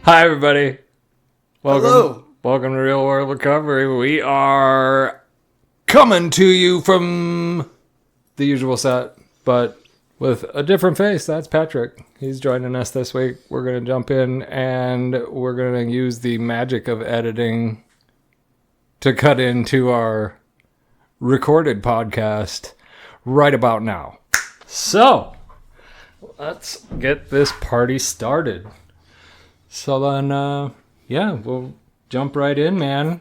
Hi, everybody. Welcome. Hello. Welcome to Real World Recovery. We are coming to you from the usual set, but with a different face. That's Patrick. He's joining us this week. We're going to jump in and we're going to use the magic of editing to cut into our recorded podcast right about now. So, let's get this party started. So then, we'll jump right in, man.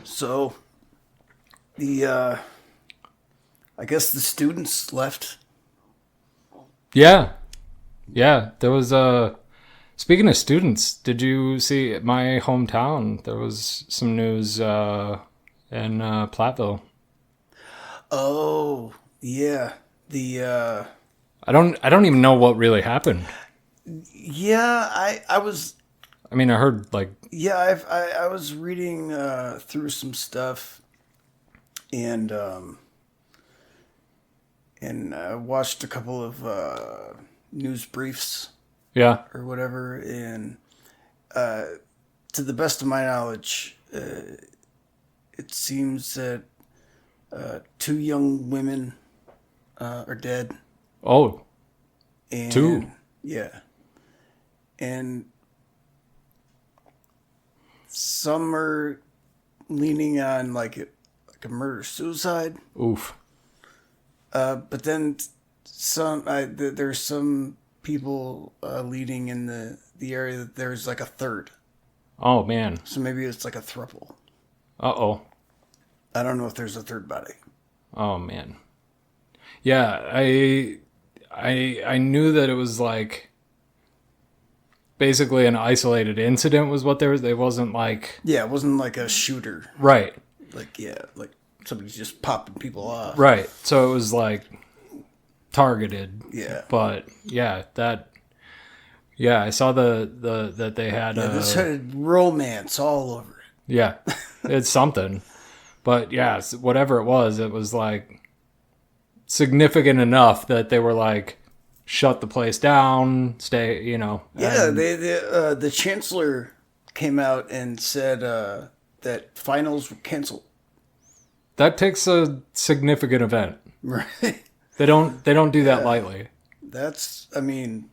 So, I guess the students left. Yeah. There was, speaking of students, did you see at my hometown, there was some news, in, Platteville. Oh, yeah. I don't even know what really happened. Yeah, I was, I mean, I heard, like, yeah, I was reading, through some stuff and I watched a couple of, news briefs yeah. or whatever. And, to the best of my knowledge, it seems that, two young women, are dead. Oh, And, two. Yeah. And some are leaning on like a murder-suicide. Oof. But then there's some people leading in the area that there's like a third. Oh, man. So maybe it's like a throuple. Uh-oh. I don't know if there's a third body. Oh, man. Yeah, I knew that it was like basically an isolated incident was what there was. It wasn't like, Yeah, it wasn't like a shooter. right. Like somebody's just popping people off. Right. So it was like targeted. Yeah. But yeah, I saw that they had Yeah, this had romance all over it. yeah, it's something. But yeah, whatever it was like significant enough that they were like, shut the place down, stay, you know. Yeah, the chancellor came out and said that finals were canceled. That takes a significant event. Right. They don't do that lightly. That's, I mean,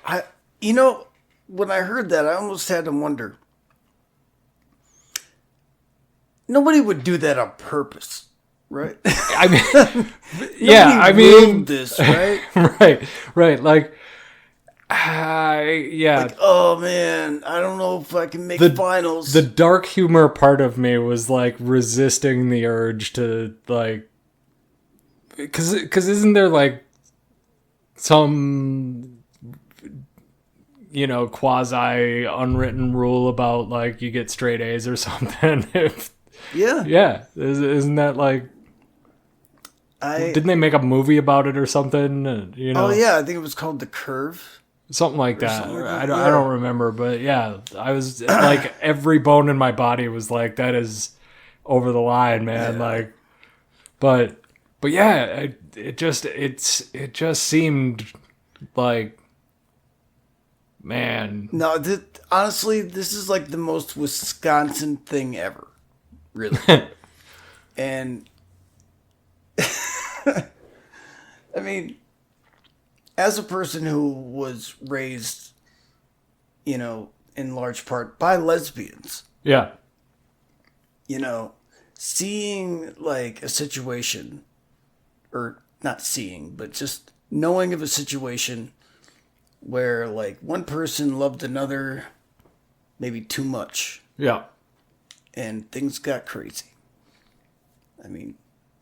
I you know, when I heard that, I almost had to wonder. Nobody would do that on purpose, right? I mean, yeah, I Nobody mean, willed this, right? right. Like, yeah. Like, oh man, I don't know if I can make finals. The dark humor part of me was like resisting the urge to like, because isn't there like some, you know, quasi unwritten rule about like you get straight A's or something? Yeah, isn't that like? Didn't they make a movie about it or something? You know? Oh yeah, I think it was called The Curve. Something like that. Something like that. I don't remember, but yeah, I was like every bone in my body was like, that is over the line, man. Yeah. Like, but yeah, it just seemed like, man. No, honestly, this is like the most Wisconsin thing ever, really. And I mean, as a person who was raised, you know, in large part by lesbians, Yeah, you know, seeing like a situation, or not seeing, but just knowing of a situation where like one person loved another maybe too much yeah, and things got crazy. I mean,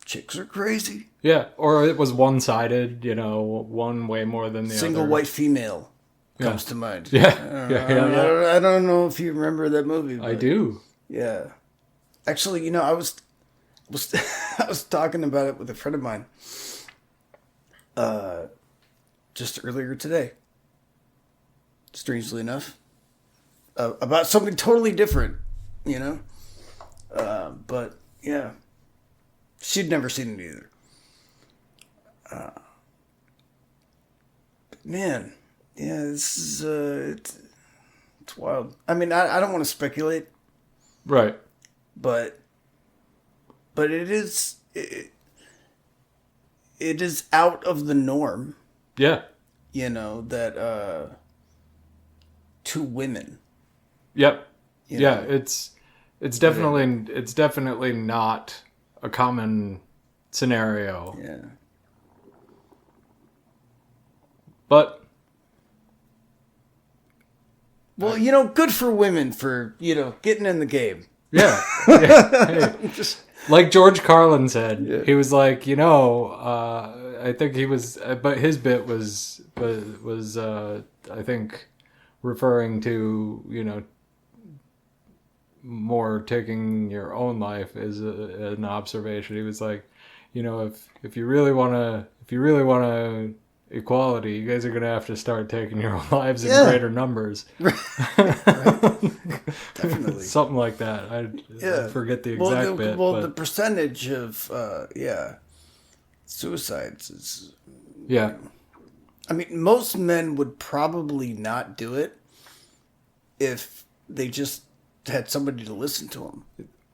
chicks are crazy. yeah. Or it was one-sided, you know, one way more than the Single other. white female comes to mind. Yeah, yeah. I don't know if you remember that movie. But I do. Yeah. Actually, you know, I was I was talking about it with a friend of mine just earlier today. Strangely enough. About something totally different, you know? But, yeah. She'd never seen it either. Man, yeah, this is it's wild. I mean, I don't want to speculate, Right. but it is out of the norm, Yeah. that to women. Yep. You Yeah, know? it's definitely not a common scenario. Yeah. But Well, good for women for, getting in the game. yeah. Hey, like George Carlin said, he was like, I think he was, but his bit was I think referring to, more taking your own life as an observation. He was like, if you really want to equality, you guys are going to have to start taking your own lives in greater numbers. Right. Definitely. Something like that. I forget the exact bit. Well, but the percentage of, suicides is... yeah. I mean, most men would probably not do it if they just had somebody to listen to them.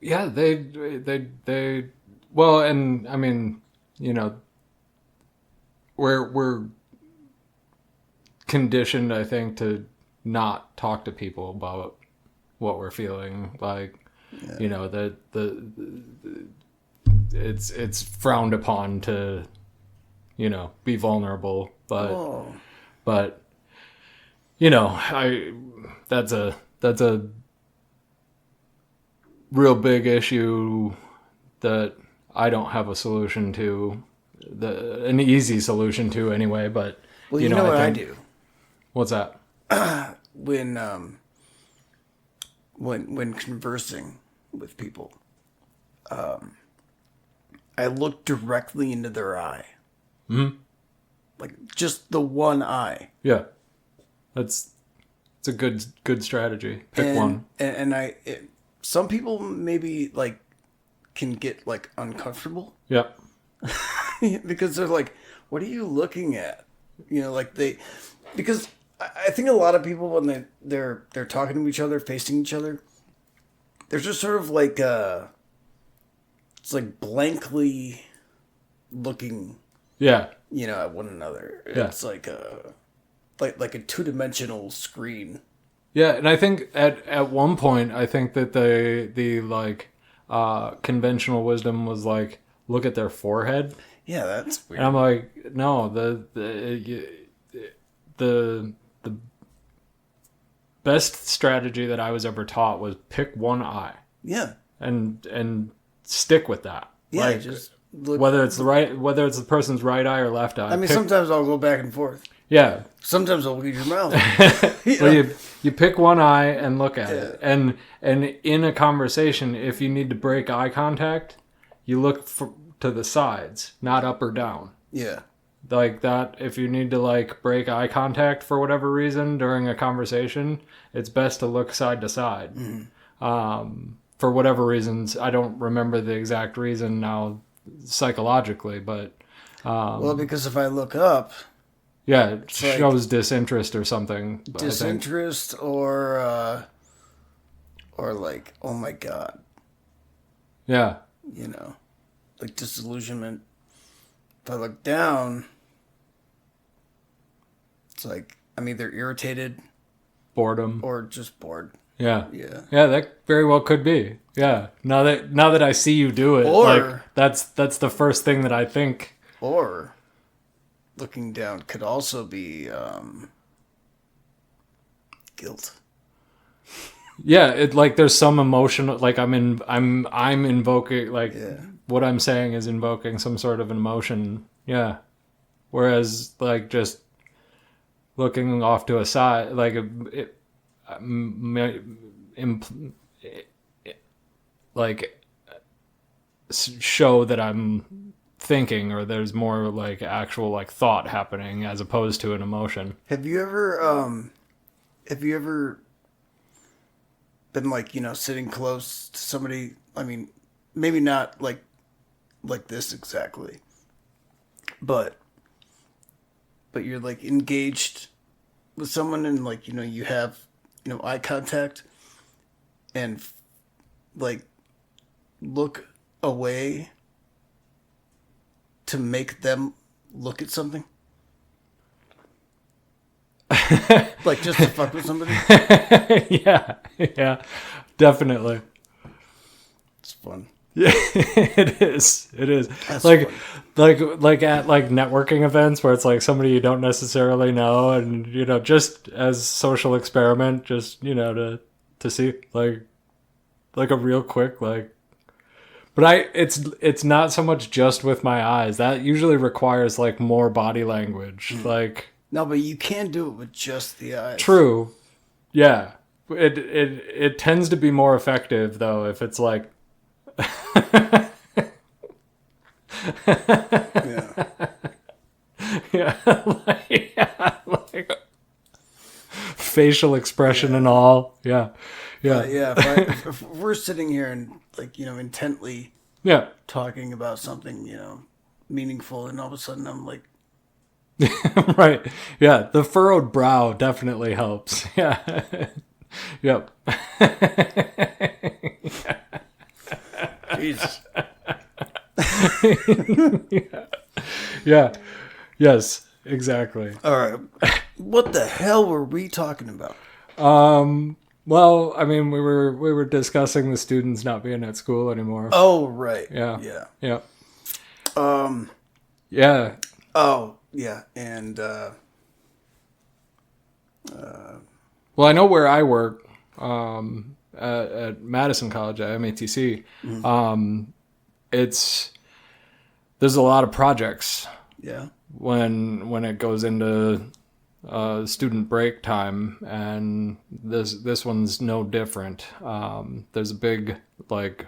Yeah, they well, and I mean, we're conditioned, I think, to not talk to people about what we're feeling. Like, that it's frowned upon to, be vulnerable, but that's a real big issue that I don't have a solution to, an easy solution to anyway. But well, you know what I do What's that? when conversing with people, I look directly into their eye, like just the one eye. Yeah, it's a good strategy. Pick one. And some people maybe like can get like uncomfortable. Yeah. Because they're like, what are you looking at? Because I think a lot of people when they're talking to each other, facing each other, they're just sort of like it's like blankly looking. Yeah. At one another. Yeah. It's like a 2-dimensional screen. Yeah, and I think at one point I think that the like conventional wisdom was like look at their forehead. Yeah, that's weird. And I'm like, no, the best strategy that I was ever taught was pick one eye. Yeah. And stick with that. Yeah, like, just look, whether it's the person's right eye or left eye. I mean, sometimes I'll go back and forth. Yeah. Sometimes I'll look at your mouth. Well, you pick one eye and look at it. And in a conversation, if you need to break eye contact, you look to the sides, not up or down. Yeah. Like that, if you need to like break eye contact for whatever reason during a conversation, it's best to look side to side. Mm-hmm. For whatever reasons, I don't remember the exact reason now psychologically, but well, because if I look up, yeah, it shows disinterest or something. Disinterest or like, oh my God. Yeah. Like disillusionment. If I look down, it's like I'm either irritated, boredom, or just bored. Yeah. Yeah. Yeah, that very well could be. Yeah. Now that I see you do it, or that's the first thing that I think. Or looking down could also be guilt. Yeah, it like there's some emotional like I'm invoking like what I'm saying is invoking some sort of an emotion. Yeah. Whereas like just looking off to a side like show that I'm thinking or there's more like actual like thought happening as opposed to an emotion. Have you ever been like, sitting close to somebody? I mean, maybe not like this exactly, but but you're like engaged with someone and like, you have, eye contact and like look away to make them look at something. Like just to fuck with somebody. Yeah, definitely. It's fun. Yeah, it is. That's like fun. like at like networking events where it's like somebody you don't necessarily know, and just as social experiment, just to see like a real quick like. But it's not so much just with my eyes. That usually requires like more body language. Like No, but you can do it with just the eyes. true, yeah. It tends to be more effective though if it's like. Yeah. Like facial expression and all. Yeah. Yeah. If we're sitting here and like, intently Yeah. talking about something, meaningful, and all of a sudden I'm like, Right. Yeah. The furrowed brow definitely helps. Yeah. Yep. Jesus. Yeah. Yes. Exactly. All right. What the hell were we talking about? Well, I mean, we were discussing the students not being at school anymore. Oh, right. Yeah. Yeah. Yeah. Yeah. Yeah. Oh, yeah. And, Well, I know where I work, at Madison College at MATC. There's a lot of projects yeah. when it goes into student break time, and this one's no different. There's a big like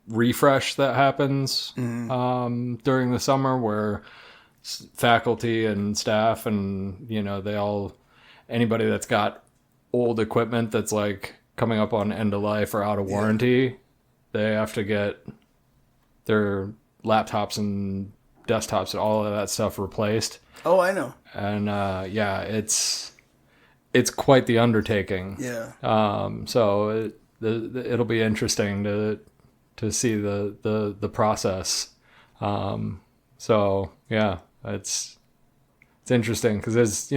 refresh that happens during the summer where faculty and staff and anybody that's got old equipment that's like coming up on end of life or out of warranty, they have to get their laptops and desktops and all of that stuff replaced. Oh, I know. And it's quite the undertaking. Yeah. So it'll be interesting to see the process. So yeah, it's interesting because it's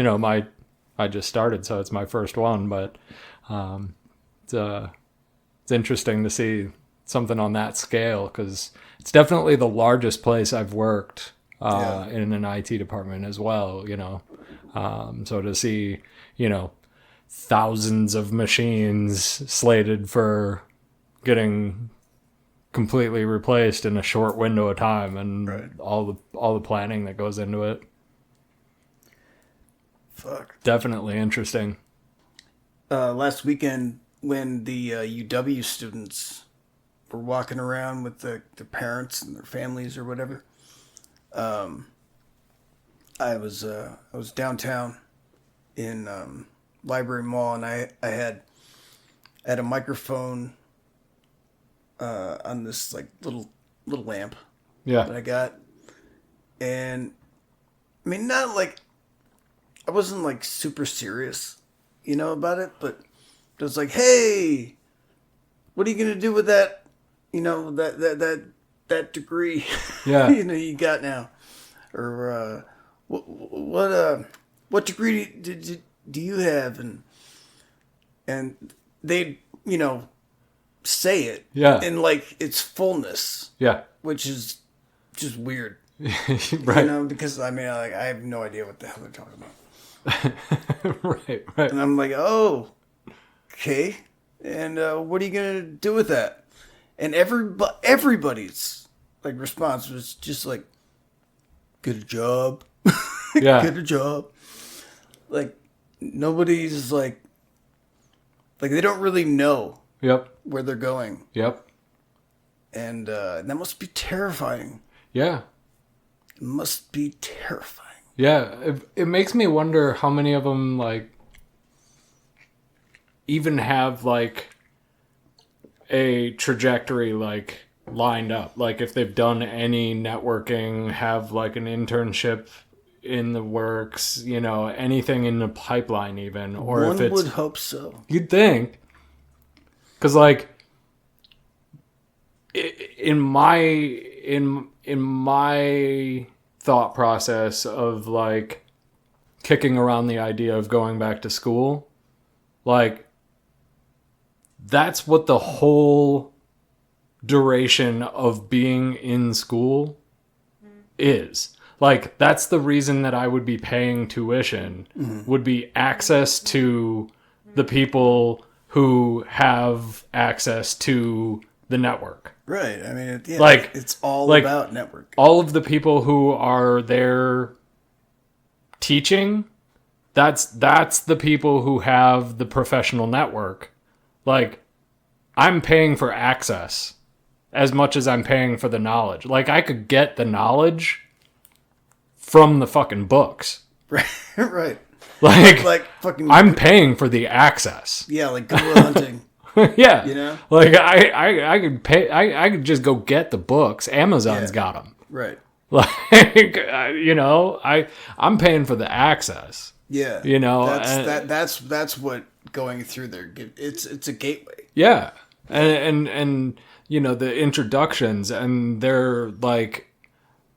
I just started, so it's my first one, but it's interesting to see something on that scale because it's definitely the largest place I've worked in an IT department as well. So to see thousands of machines slated for getting completely replaced in a short window of time, and all the planning that goes into it. Fuck. Definitely interesting. Last weekend when the UW students were walking around with their parents and their families or whatever, I was downtown in Library Mall, and I had a microphone on this like little lamp that I got, and I mean, not like I wasn't like super serious, about it, but it was like, hey, what are you gonna do with that, that degree, you got now, or what degree do you have, and they say it in like its fullness, which is just weird. Right. Because I mean, I have no idea what the hell they're talking about. right. And I'm like, oh, okay. And what are you gonna do with that? And everybody's like response was just like, get a job. Get a job. Like nobody's like they don't really know where they're going. And that must be terrifying. Yeah. It must be terrifying. Yeah, it makes me wonder how many of them like even have like a trajectory like lined up. Like if they've done any networking, have like an internship in the works, anything in the pipeline even, or One if it's... would hope so. You'd think. Because, like, in my thought process of, like, kicking around the idea of going back to school, like, that's what the whole duration of being in school is. Like, that's the reason that I would be paying tuition, would be access to the people who have access to the network. Right. I mean, like, it's all like, about network. All of the people who are there teaching, that's the people who have the professional network. Like, I'm paying for access as much as I'm paying for the knowledge. Like, I could get the knowledge from the fucking books. Right. Right. Like fucking... I'm paying for the access. Yeah, like Good Will Hunting. Yeah. Like, I could pay... I could just go get the books. Amazon's got them. Right. Like, I'm paying for the access. Yeah. That's what going through there. It's a gateway. Yeah. And the introductions and their, like,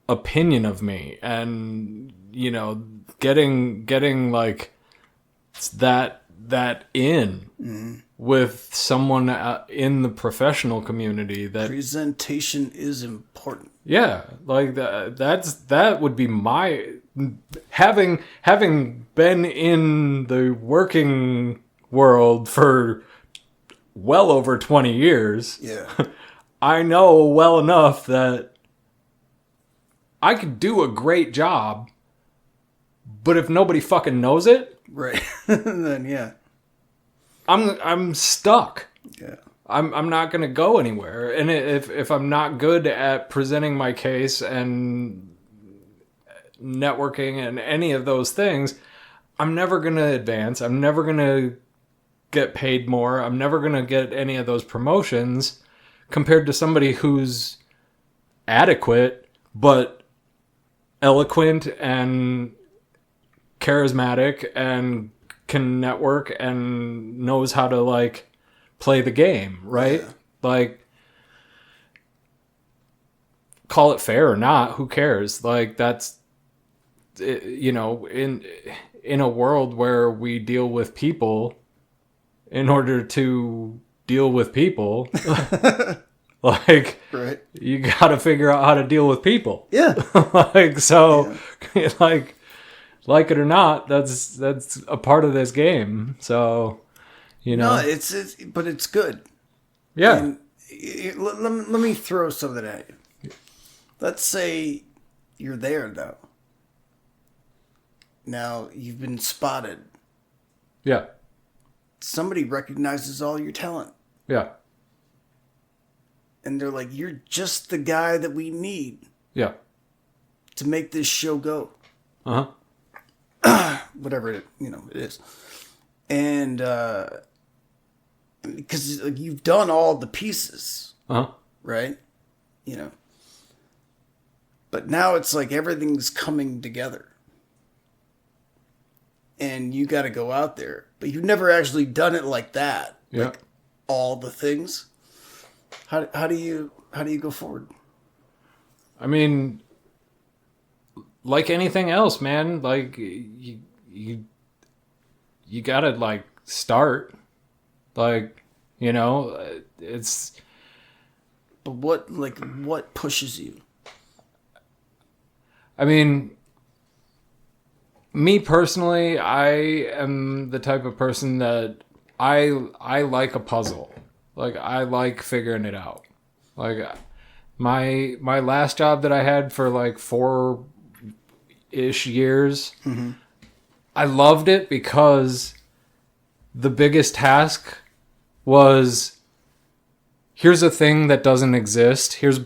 opinion of me, and getting like that in with someone in the professional community. That presentation is important. Yeah, like that would be my having been in the working world for well over 20 years. Yeah. I know well enough that I could do a great job, but if nobody fucking knows it, right, then yeah, I'm stuck. Yeah. I'm not going to go anywhere. And if I'm not good at presenting my case and networking and any of those things, I'm never going to advance. I'm never going to get paid more. I'm never going to get any of those promotions compared to somebody who's adequate but eloquent and charismatic and can network and knows how to, like, play the game, right? Yeah. Like, call it fair or not, who cares? Like, that's, in a world where we deal with people in order to deal with people, like, right. You got to figure out how to deal with people. Yeah. Like it or not, that's a part of this game. So, No, it's but it's good. Yeah. Let me throw something at you. Let's say you're there though. Now you've been spotted. Yeah. Somebody recognizes all your talent. Yeah. And they're like, you're just the guy that we need. Yeah. To make this show go. Whatever it is. And because you've done all the pieces. Right? But now it's like everything's coming together. And you got to go out there. But you've never actually done it like that. Yeah. Like all the things. How do you go forward? I mean, like anything else, man, like you gotta, like, start, like, it's. But what pushes you? I mean, me personally, I am the type of person that I like a puzzle. Like, I like figuring it out. Like, my last job that I had for, like, 4-ish years, I loved it because the biggest task was, here's a thing that doesn't exist. Here's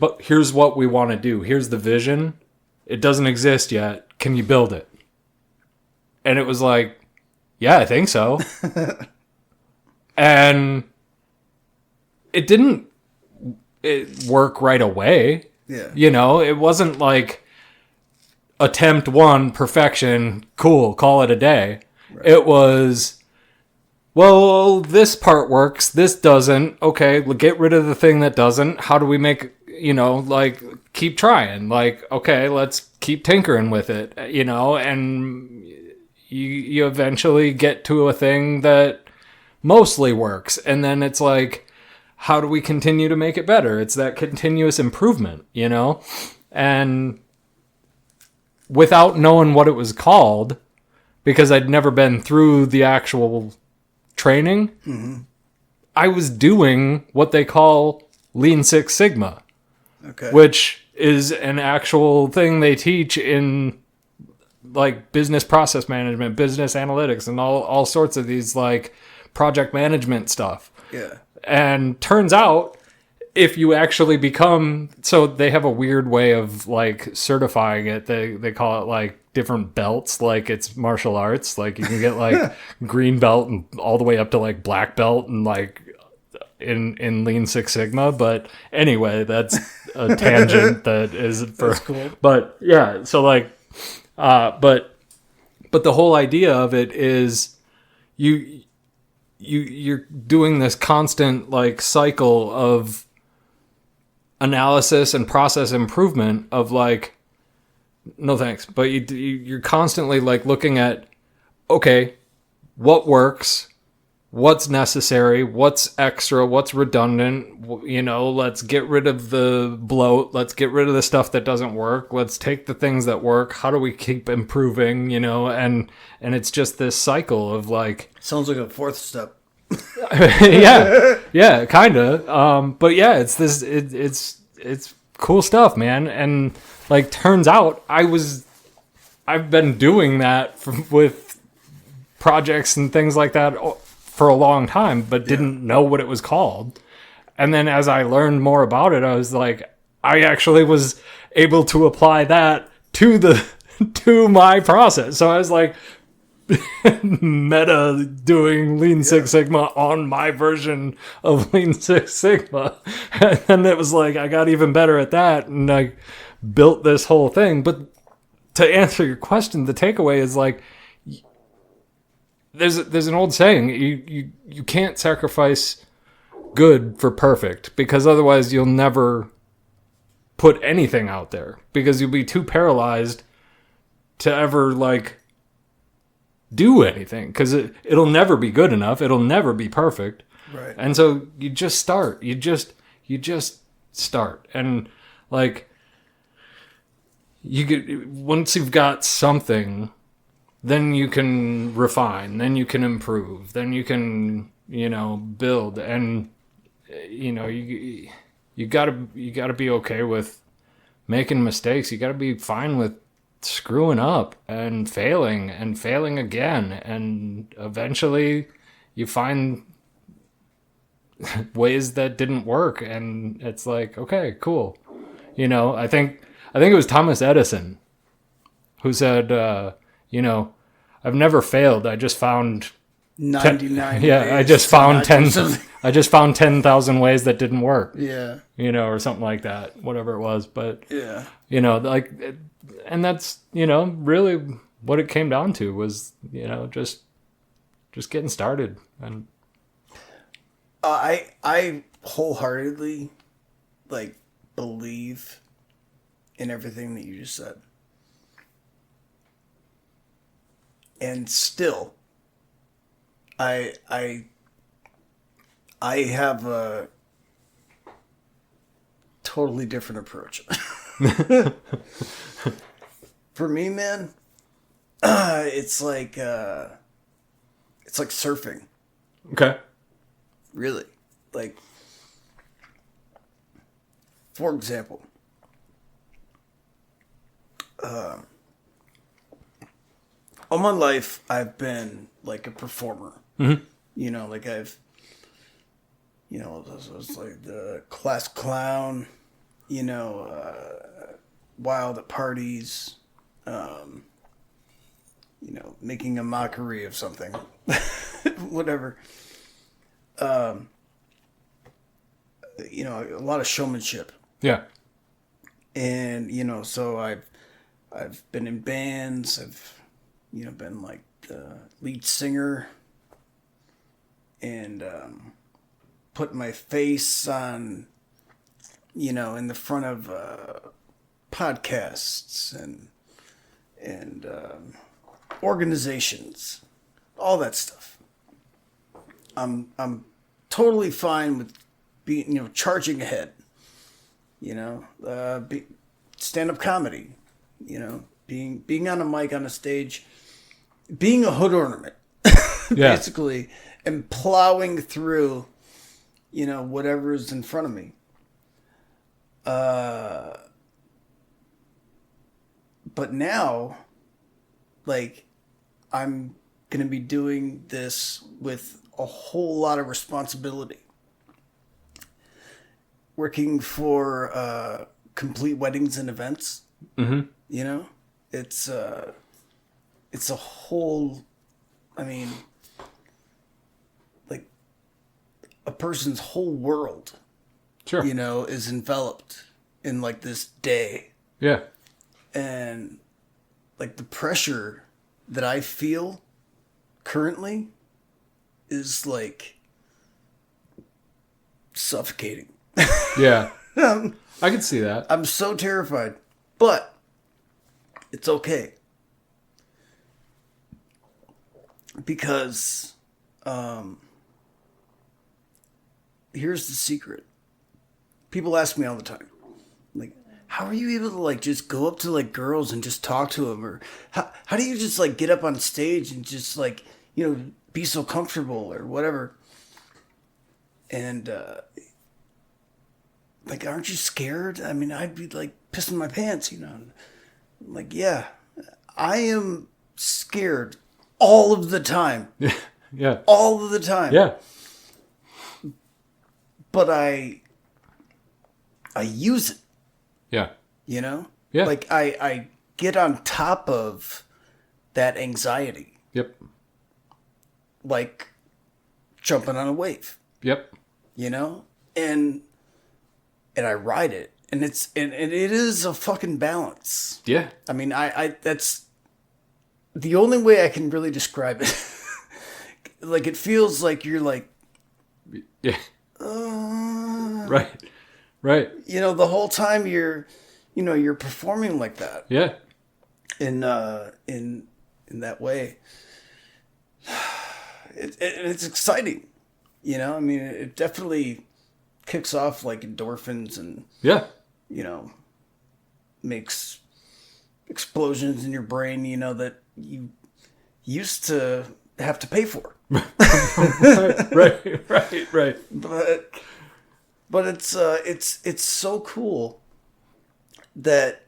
what we want to do. Here's the vision. It doesn't exist yet. Can you build it? And it was like, yeah, I think so. And it didn't work right away. Yeah. It wasn't like attempt one, perfection, cool, call it a day. Right. It was, well, this part works, this doesn't. Okay, get rid of the thing that doesn't. How do we make, like, keep trying. Like, okay, let's keep tinkering with it, and you eventually get to a thing that mostly works. And then it's like, how do we continue to make it better? It's that continuous improvement, and without knowing what it was called, because I'd never been through the actual training, mm-hmm. I was doing what they call Lean Six Sigma, which is an actual thing they teach in like business process management, business analytics, and all sorts of these like project management stuff. Yeah. And turns out, if you actually become, so they have a weird way of like certifying it. They call it like different belts, like it's martial arts. Like you can get like green belt and all the way up to like black belt and like in Lean Six Sigma. But anyway, that's a tangent that is for. That's cool. But yeah, so like, but the whole idea of it is you're doing this constant like cycle of analysis and process improvement of like, no thanks, but you're constantly like looking at, okay, what works, what's necessary, what's extra, what's redundant, let's get rid of the bloat, let's get rid of the stuff that doesn't work, let's take the things that work, how do we keep improving, and it's just this cycle of like, sounds like a fourth step. yeah, kind of. But yeah, it's this. It's cool stuff, man. And like, turns out I've been doing that with projects and things like that for a long time, but didn't know what it was called. And then as I learned more about it, I was like, I actually was able to apply that to my process. So I was like, meta doing Lean Six Sigma on my version of Lean Six Sigma. And it was like, I got even better at that. And I built this whole thing. But to answer your question, the takeaway is like, there's an old saying, you can't sacrifice good for perfect, because otherwise you'll never put anything out there, because you'll be too paralyzed to ever like do anything, because it'll never be good enough, it'll never be perfect, right? And so you just start, you just start, and like you get, once you've got something, then you can refine, then you can improve, then you can build, and you gotta be okay with making mistakes. You gotta be fine with screwing up and failing again, and eventually you find ways that didn't work, and it's like, okay, cool. I think it was Thomas Edison who said, I've never failed, I just found 99 I just found 10,000 ways that didn't work, or something like that, whatever it was. But like, and that's really what it came down to was just getting started. And I wholeheartedly like believe in everything that you just said, and still I have a totally different approach. For me, man, it's like surfing. Okay. Really, like, for example, all my life I've been like a performer. Mm-hmm. Like I've, this was like the class clown, wild at parties, making a mockery of something, whatever. A lot of showmanship. Yeah. And, so I've been in bands. I've, been like the lead singer, and put my face on, in the front of podcasts and organizations, all that stuff. I'm totally fine with being, charging ahead. Stand-up comedy, being on a mic on a stage, being a hood ornament, basically, and plowing through, whatever's in front of me. But now, like, I'm going to be doing this with a whole lot of responsibility. Working for Complete Weddings and Events. Mm-hmm. It's a whole, like, a person's whole world, Sure. Is enveloped in, like, this day. Yeah. And, like, the pressure that I feel currently is, like, suffocating. Yeah. I can see that. I'm so terrified, but it's okay. Because, here's the secret. People ask me all the time, like, how are you able to, like, just go up to, like, girls and just talk to them? Or how do you just, like, get up on stage and just, like, be so comfortable or whatever? And, like, aren't you scared? I mean, I'd be, like, pissing my pants, I'm like, yeah, I am scared all of the time. Yeah. All of the time. Yeah. But I use it. Yeah. Yeah. Like, I get on top of that anxiety. Yep. Like jumping on a wave. Yep. And I ride it. And it is a fucking balance. Yeah. I mean, I that's the only way I can really describe it. Like, it feels like you're like, yeah. Right. The whole time you're performing like that. Yeah. In that way. It's exciting. It definitely kicks off, like, endorphins and, makes explosions in your brain, that you used to have to pay for. Right. But it's so cool that,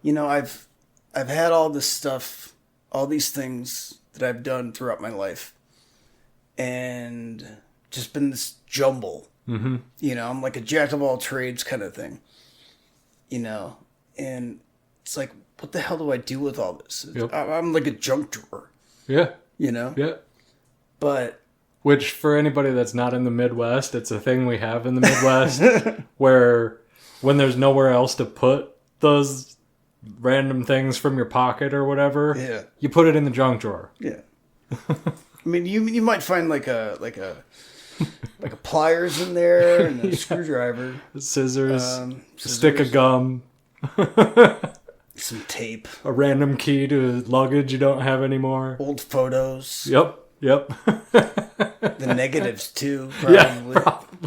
I've had all this stuff, all these things that I've done throughout my life, and just been this jumble. Mm-hmm. I'm like a jack of all trades kind of thing. And it's like, what the hell do I do with all this? Yep. I'm like a junk drawer. Yeah. Yeah. But which, for anybody that's not in the Midwest, it's a thing we have in the Midwest where when there's nowhere else to put those random things from your pocket or whatever, you put it in the junk drawer. Yeah. I mean, you might find like a pliers in there and a screwdriver, scissors, a stick of gum, some tape, a random key to luggage you don't have anymore, old photos. Yep. The negatives too, probably.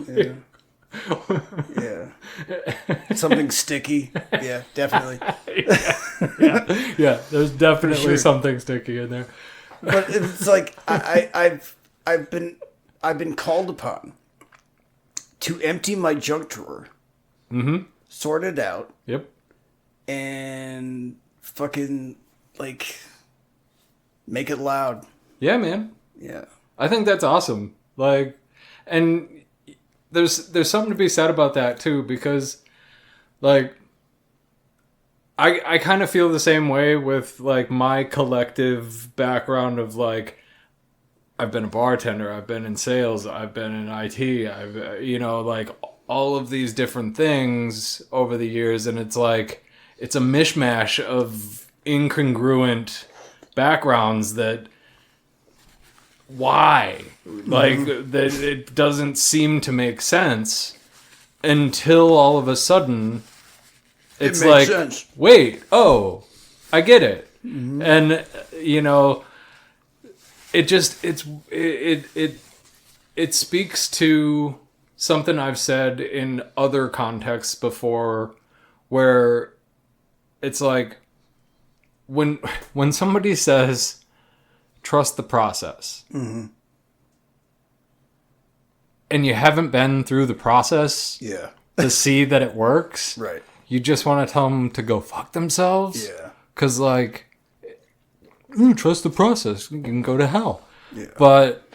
Yeah, probably. Yeah. Something sticky. Yeah, definitely. Yeah. There's definitely sure. something sticky in there. But it's like I've been called upon to empty my junk drawer, sort it out, and fucking, like, make it loud. Yeah, man. Yeah. I think that's awesome. Like, and there's something to be said about that too, because, like, I kind of feel the same way with, like, my collective background of, like, I've been a bartender, I've been in sales, I've been in IT, like, all of these different things over the years, and it's like, it's a mishmash of incongruent backgrounds that why? Like, that it doesn't seem to make sense until all of a sudden it's like, sense. Wait, oh, I get it. Mm-hmm. And, you know, it just, it speaks to something I've said in other contexts before where it's like, when somebody says, trust the process, mm-hmm. and you haven't been through the process to see that it works, right? You just want to tell them to go fuck themselves? Yeah. Because, like, trust the process. You can go to hell. Yeah. But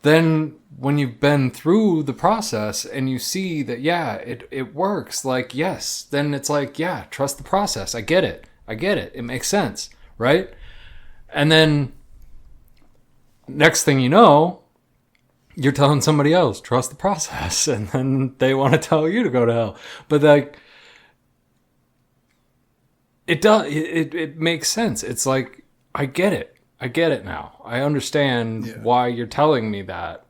then when you've been through the process and you see that, yeah, it works, like, yes, then it's like, yeah, trust the process. I get it. It makes sense, right? And then next thing you know, you're telling somebody else, trust the process. And then they want to tell you to go to hell. But, like, it makes sense. It's like, I get it now. I understand why you're telling me that,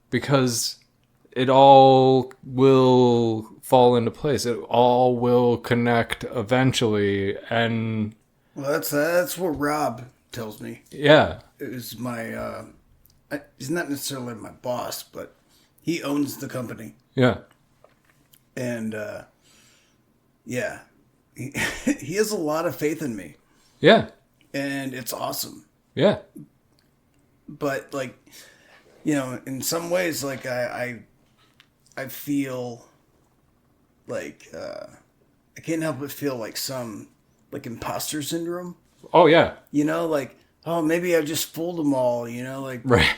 because it all will fall into place. It all will connect eventually. And well, that's what Rob tells me. Yeah. Is my he's not necessarily my boss, but he owns the company. Yeah. And he has a lot of faith in me. Yeah. And it's awesome. Yeah. But, like, you know, in some ways, like, I feel like I can't help but feel like some, like, imposter syndrome. Oh, yeah. You know, like, oh, maybe I just fooled them all, you know, like. Right.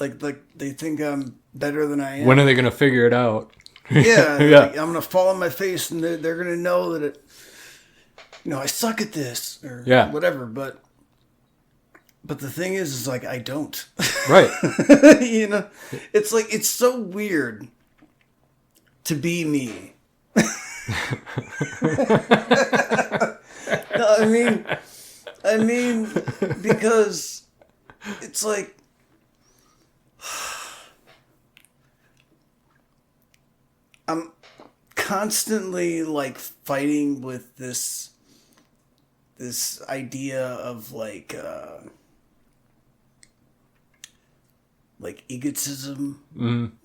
Like they think I'm better than I am. When are they going to figure it out? Yeah. Yeah. Like, I'm going to fall on my face and they're going to know that it, you know, I suck at this or whatever, but the thing is like, I don't. Right. You know, it's like, it's so weird to be me. No, I mean, because it's like, I'm constantly like fighting with this idea of like egotism,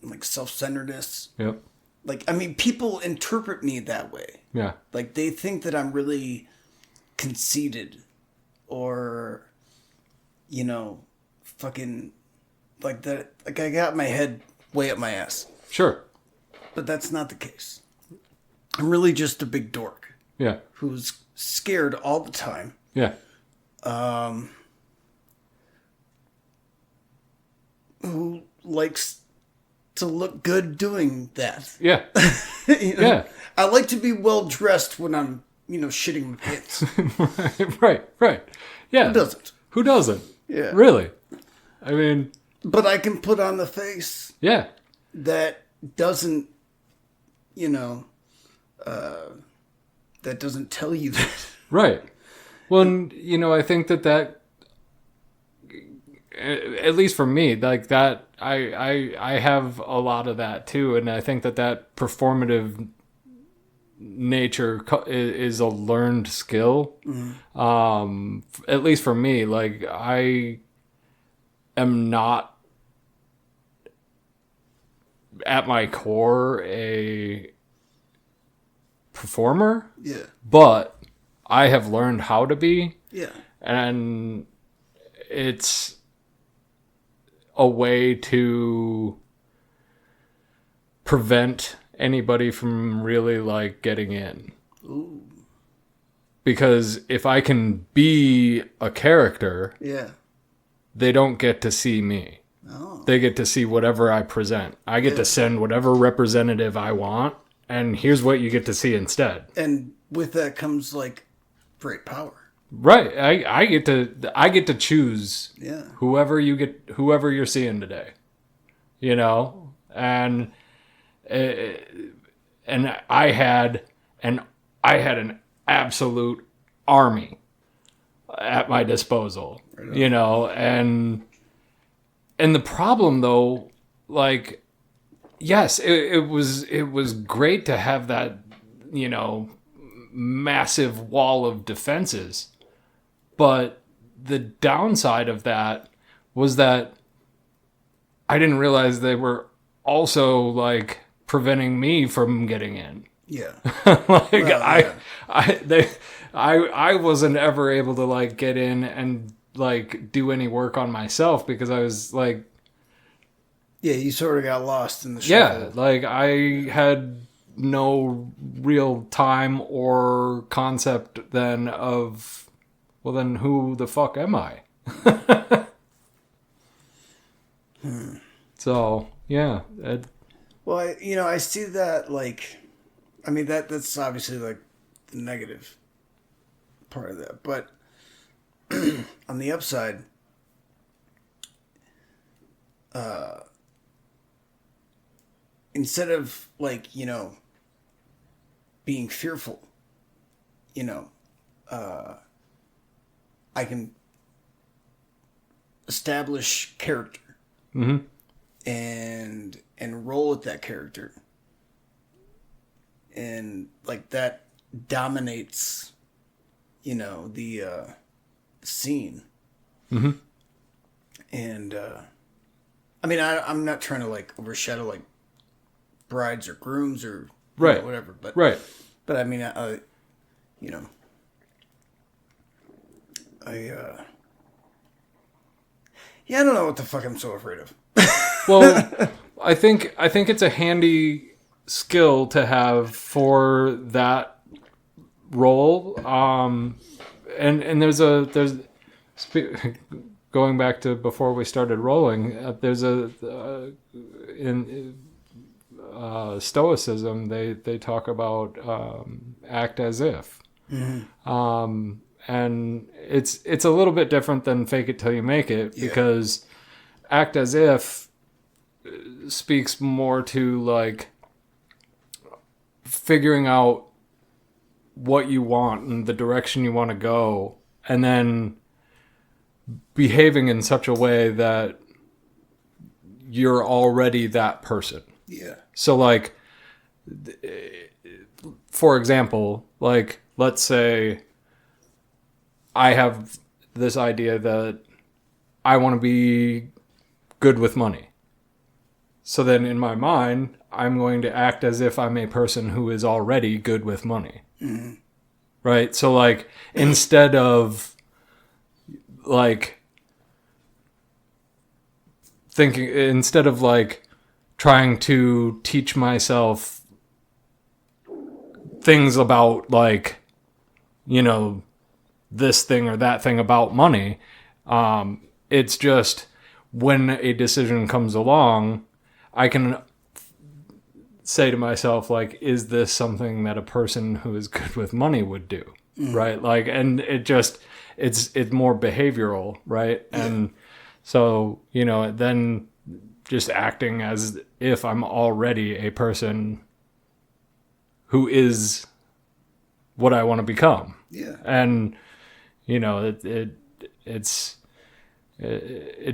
like self-centeredness. Yep. Like, I mean, people interpret me that way. Yeah. Like, they think that I'm really conceited or, you know, fucking like that. Like, I got my head way up my ass. Sure. But that's not the case. I'm really just a big dork. Yeah. Who's scared all the time. Yeah. Who likes to look good doing that. Yeah. You know? Yeah. I like to be well dressed when I'm, you know, shitting my pants. Right. Yeah. Who doesn't? Yeah. Really? I mean. But I can put on the face. Yeah. That doesn't, you know, that doesn't tell you that. Right. Well, you know, I think that at least for me, like that, I have a lot of that too, and I think that performative nature is a learned skill. Mm-hmm. At least for me, like I am not at my core a performer. Yeah. But I have learned how to be. Yeah. And it's a way to prevent anybody from really like getting in. Ooh. Because if I can be a character, they don't get to see me. Oh. They get to see whatever I present. I get to send whatever representative I want, and here's what you get to see instead. And with that comes like great power. Right. I get to choose whoever you're seeing today. You know? And I had an absolute army at my disposal, you know, and the problem though, like, yes, it was great to have that, you know, massive wall of defenses, but the downside of that was that I didn't realize they were also like preventing me from getting in. Yeah. Like Well, yeah. I wasn't ever able to like get in and like do any work on myself because I was like, Yeah, you sort of got lost in the yeah, shuffle. like I had no real time or concept then of, well, then who the fuck am I? So yeah, Well, I see that, like, I mean, that's obviously, like, the negative part of that. But on the upside, instead of, like, being fearful, you know, I can establish character and roll with that character, and like that dominates, the scene. And I mean, I'm not trying to like overshadow like brides or grooms or right, whatever, but right. but I mean, you know, yeah, I don't know what the fuck I'm so afraid of. Well, I think it's a handy skill to have for that role. And there's going back to before we started rolling. There's in Stoicism they talk about act as if. And it's a little bit different than fake it till you make it, because act as if speaks more to like figuring out what you want and the direction you want to go, and then behaving in such a way that you're already that person. Yeah. So like, for example, like let's say I have this idea that I want to be good with money. So then in my mind, I'm going to act as if I'm a person who is already good with money. Right? So like, instead of like trying to teach myself things about like, this thing or that thing about money, it's just when a decision comes along, I can say to myself, like, is this something that a person who is good with money would do? Right? Like, and it's more behavioral, right? Yeah. And so, then just acting as if I'm already a person who is what I want to become. Yeah. And, it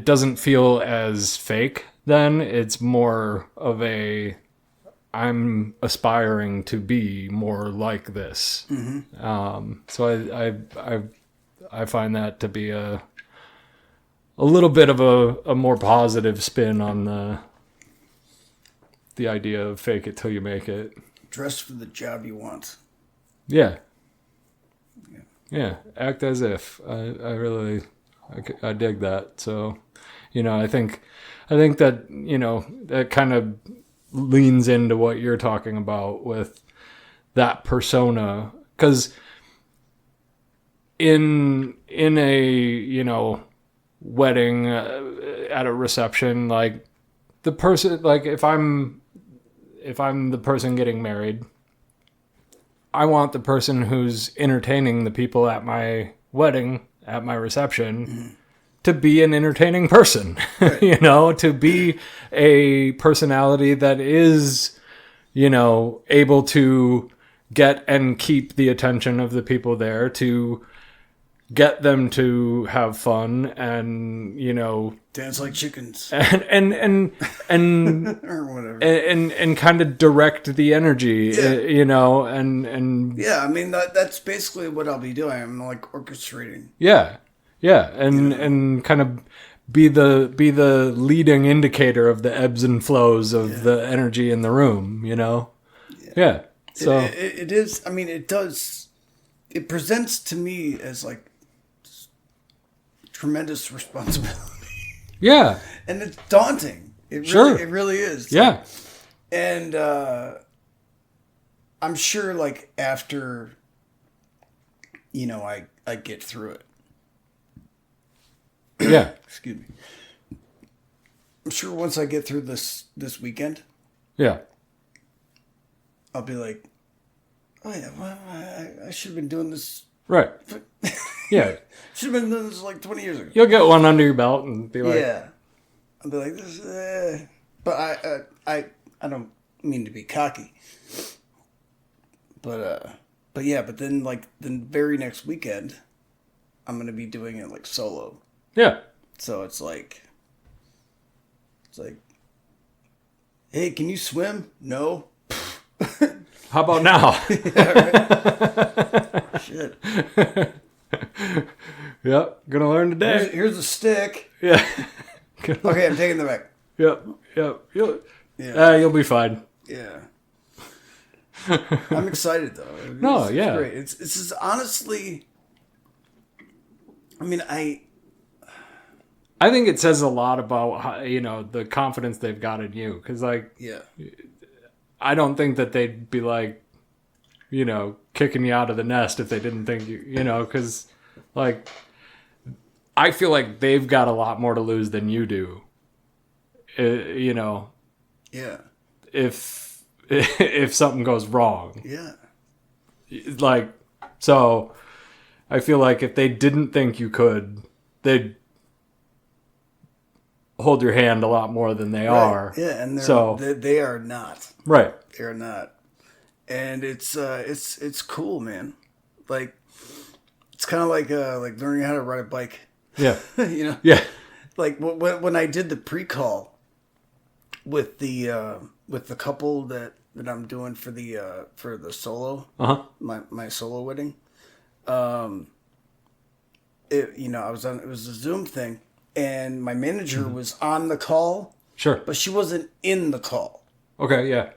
doesn't feel as fake then. It's more of I'm aspiring to be more like this. So I find that to be a little bit of a more positive spin on the idea of fake it till you make it. Dress for the job you want. Yeah. Act as if. I dig that. So, I think that, that kind of leans into what you're talking about with that persona. Because in a, wedding, at a reception, like the person, like if I'm the person getting married, I want the person who's entertaining the people at my wedding, at my reception, to be an entertaining person, right. To be a personality that is, able to get and keep the attention of the people there, to get them to have fun and, you know, dance like chickens and or whatever, and kind of direct the energy, you know, and yeah, I mean that's basically what I'll be doing. I'm like orchestrating. Yeah, and kind of be the leading indicator of the ebbs and flows of the energy in the room, you know. Yeah. So it is. I mean, it does. It presents to me as like tremendous responsibility. Yeah. And it's daunting. It really is. Yeah. And I'm sure, like, after, you know, I get through it. Yeah. Excuse me. I'm sure once I get through this weekend, Yeah. I'll be like, oh yeah, well, I should have been doing this. Right. Yeah. Should have been doing this like 20 years ago. You'll get one under your belt and be like, Yeah. I'll be like, this, but I don't mean to be cocky. But then like the very next weekend, I'm going to be doing it like solo. yeah. So it's like, hey, can you swim? No. How about now? Yeah, right. Shit. Yep. Gonna learn today. Here's a stick. Yeah. Okay, I'm taking them back. Yep. You'll be fine. Yeah. I'm excited though. It's great. It's honestly. I mean, I think it says a lot about how, you know, the confidence they've got in you, because like, yeah. I don't think that they'd be like, you know, kicking you out of the nest if they didn't think you know, because like, I feel like they've got a lot more to lose than you do. You know. Yeah. If something goes wrong. Yeah. Like, so I feel like if they didn't think you could, they'd hold your hand a lot more than they are. Yeah, and they are not. Right. They're not. And it's cool, man. Like, it's kind of like learning how to ride a bike. Yeah. You know? Yeah. Like when I did the pre-call with the couple that I'm doing for the solo, my solo wedding, it was a Zoom thing, and my manager was on the call. Sure. But she wasn't in the call. Okay, yeah.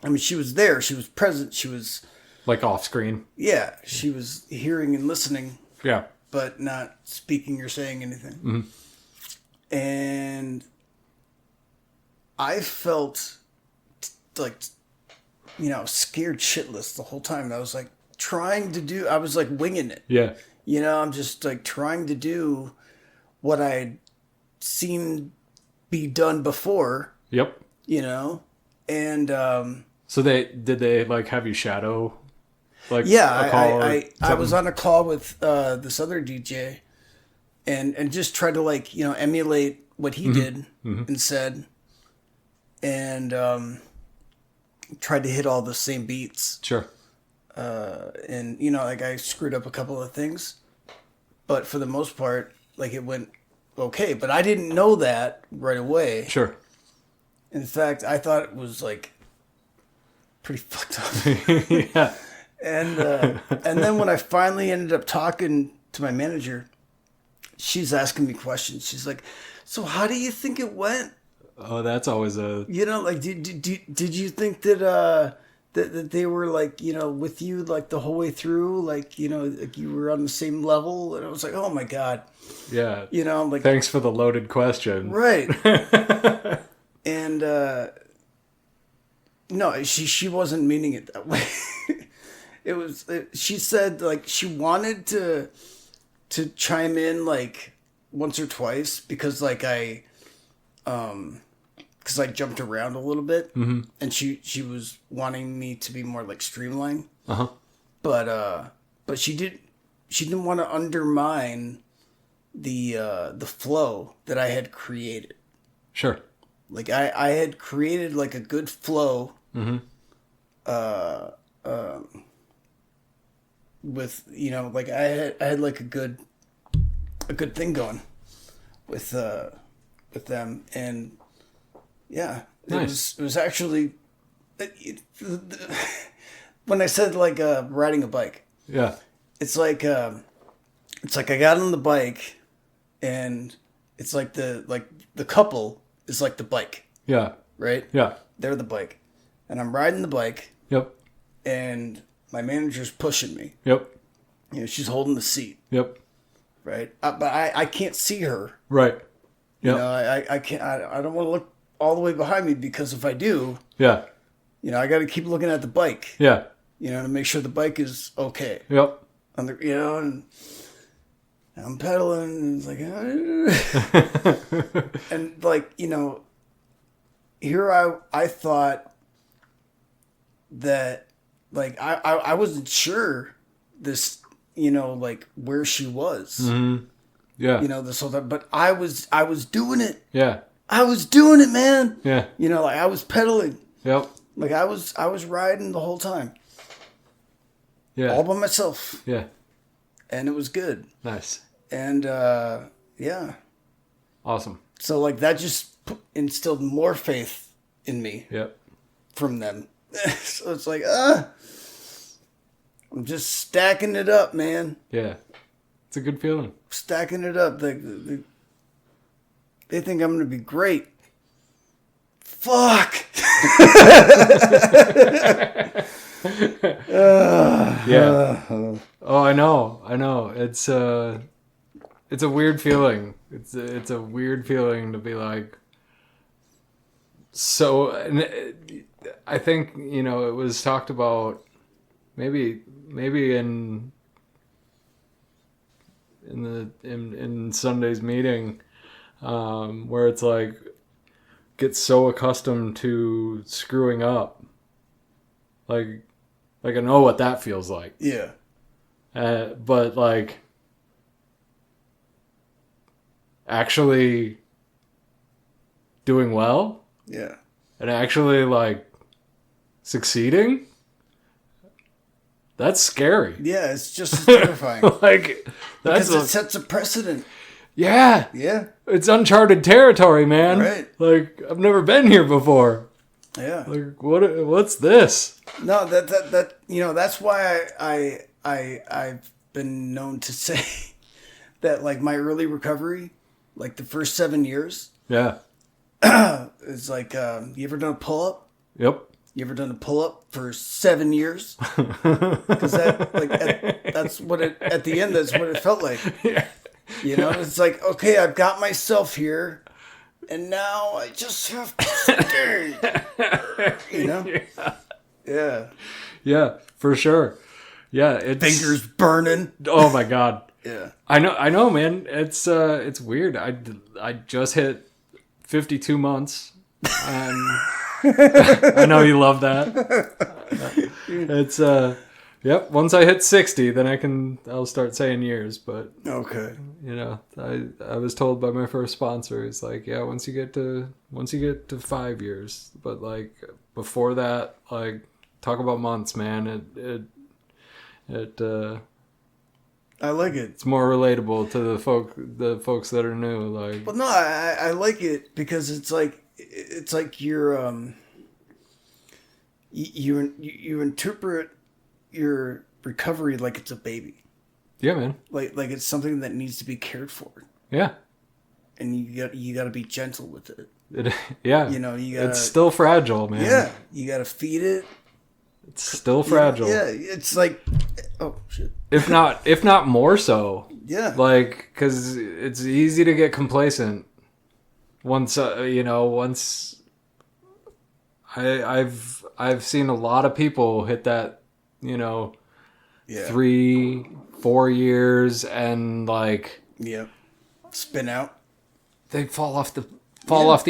I mean, she was there. She was present. She was... Like off screen. Yeah. She was hearing and listening. Yeah. But not speaking or saying anything. Mm-hmm. And I felt like, you know, scared shitless the whole time. I was like I was like winging it. Yeah. You know, I'm just like trying to do what I'd seen be done before. Yep. You know? And so did they like have you shadow like yeah, a call I was on a call with this other DJ and just tried to like, you know, emulate what he did and said, and tried to hit all the same beats. Sure. And you know, like I screwed up a couple of things, but for the most part, like it went okay. But I didn't know that right away. Sure. In fact, I thought it was like pretty fucked up. Yeah. And then when I finally ended up talking to my manager, she's asking me questions. She's like, "So how do you think it went?" Oh, that's always a... You know, like, did you think that that they were like, you know, with you like the whole way through, like, you know, like you were on the same level? And I was like, oh my god. Yeah. You know, like, thanks for the loaded question. Right. And no, she wasn't meaning it that way. She said like she wanted to chime in like once or twice because like because I jumped around a little bit, and she was wanting me to be more like streamlined. But she didn't want to undermine the flow that I had created. Sure. Like I had created like a good flow. with, you know, like I had like a good thing going with them, and yeah, Nice. it was actually when I said like riding a bike, Yeah. it's like I got on the bike, and it's like the couple is like the bike, Yeah. right? Yeah. They're the bike, and I'm riding the bike, Yep. and my manager's pushing me. Yep. You know, she's holding the seat, Yep. right? But I can't see her. Right. You Yep. know, I can't. I don't want to look all the way behind me, because if I do, Yeah. you know, I got to keep looking at the bike. Yeah. You know, to make sure the bike is okay. Yep. On the, you know, and I'm pedaling, and it's like, and like, you know, here I thought that, like, I wasn't sure this, you know, like where she was, Yeah. you know, this whole time, but I was doing it. Yeah. I was doing it, man. Yeah. You know, like I was pedaling, Yep. like I was riding the whole time, Yeah. all by myself, Yeah. and it was good. Nice. And yeah, Awesome. so like that just instilled more faith in me Yep. from them. So it's like, I'm just stacking it up, man. Yeah. It's a good feeling. Stacking it up. They think I'm gonna be great. Fuck. Yeah. Oh, I know. I know. It's a weird feeling. It's a weird feeling to be like. So, and I think, you know, it was talked about maybe in Sunday's meeting, where it's like get so accustomed to screwing up, like I know what that feels like. Yeah. But like actually doing well Yeah. and actually like succeeding, that's scary. Yeah, it's just as terrifying. Like that's Because it sets a precedent. yeah, Yeah. it's uncharted territory, man. Right. Like I've never been here before. Yeah. Like what's this? No, that you know, that's why I've been known to say that, like, my early recovery, like the first 7 years, Yeah. is like, you ever done a pull up? Yep. You ever done a pull up for 7 years? Because that's what it, at the end, that's what it felt like. Yeah. You know, it's like, okay, I've got myself here, and now I just have to stay. You know? Yeah. Yeah, for sure. Yeah, it's Fingers burning. Oh my god. Yeah. I know, man. It's weird. I just hit 52 months, and I know you love that. It's yep. Once I hit 60, then I'll start saying years. But Okay. you know, I was told by my first sponsor, he's like, yeah, once you get to 5 years, but like before that, like talk about months, man. It I like it. it's more relatable to the folks that are new. Like, Well, no, I like it because it's like you're you interpret your recovery like it's a baby, yeah, man. like it's something that needs to be cared for, Yeah. and you got to be gentle with it. Yeah. You know, you gotta, it's still fragile, man. yeah, you got to feed it. It's still fragile. Yeah, it's like, oh shit. If not more so. Yeah. Like, because it's easy to get complacent. Once I've seen a lot of people hit that, Yeah. 3-4 years, and like Yeah. Spin out. they fall off the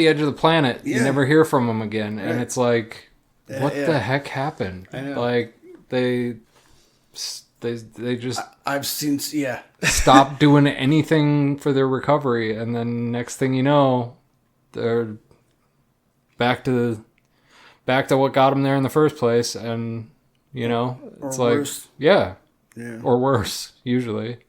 edge of the planet. You Yeah. never hear from them again, and Right. it's like, what yeah. the heck happened? I know. Like they just I've seen. Yeah. stop doing anything for their recovery, and then next thing you know, they're back to what got them there in the first place, and it's Or like, worse. yeah, Yeah. or worse, usually.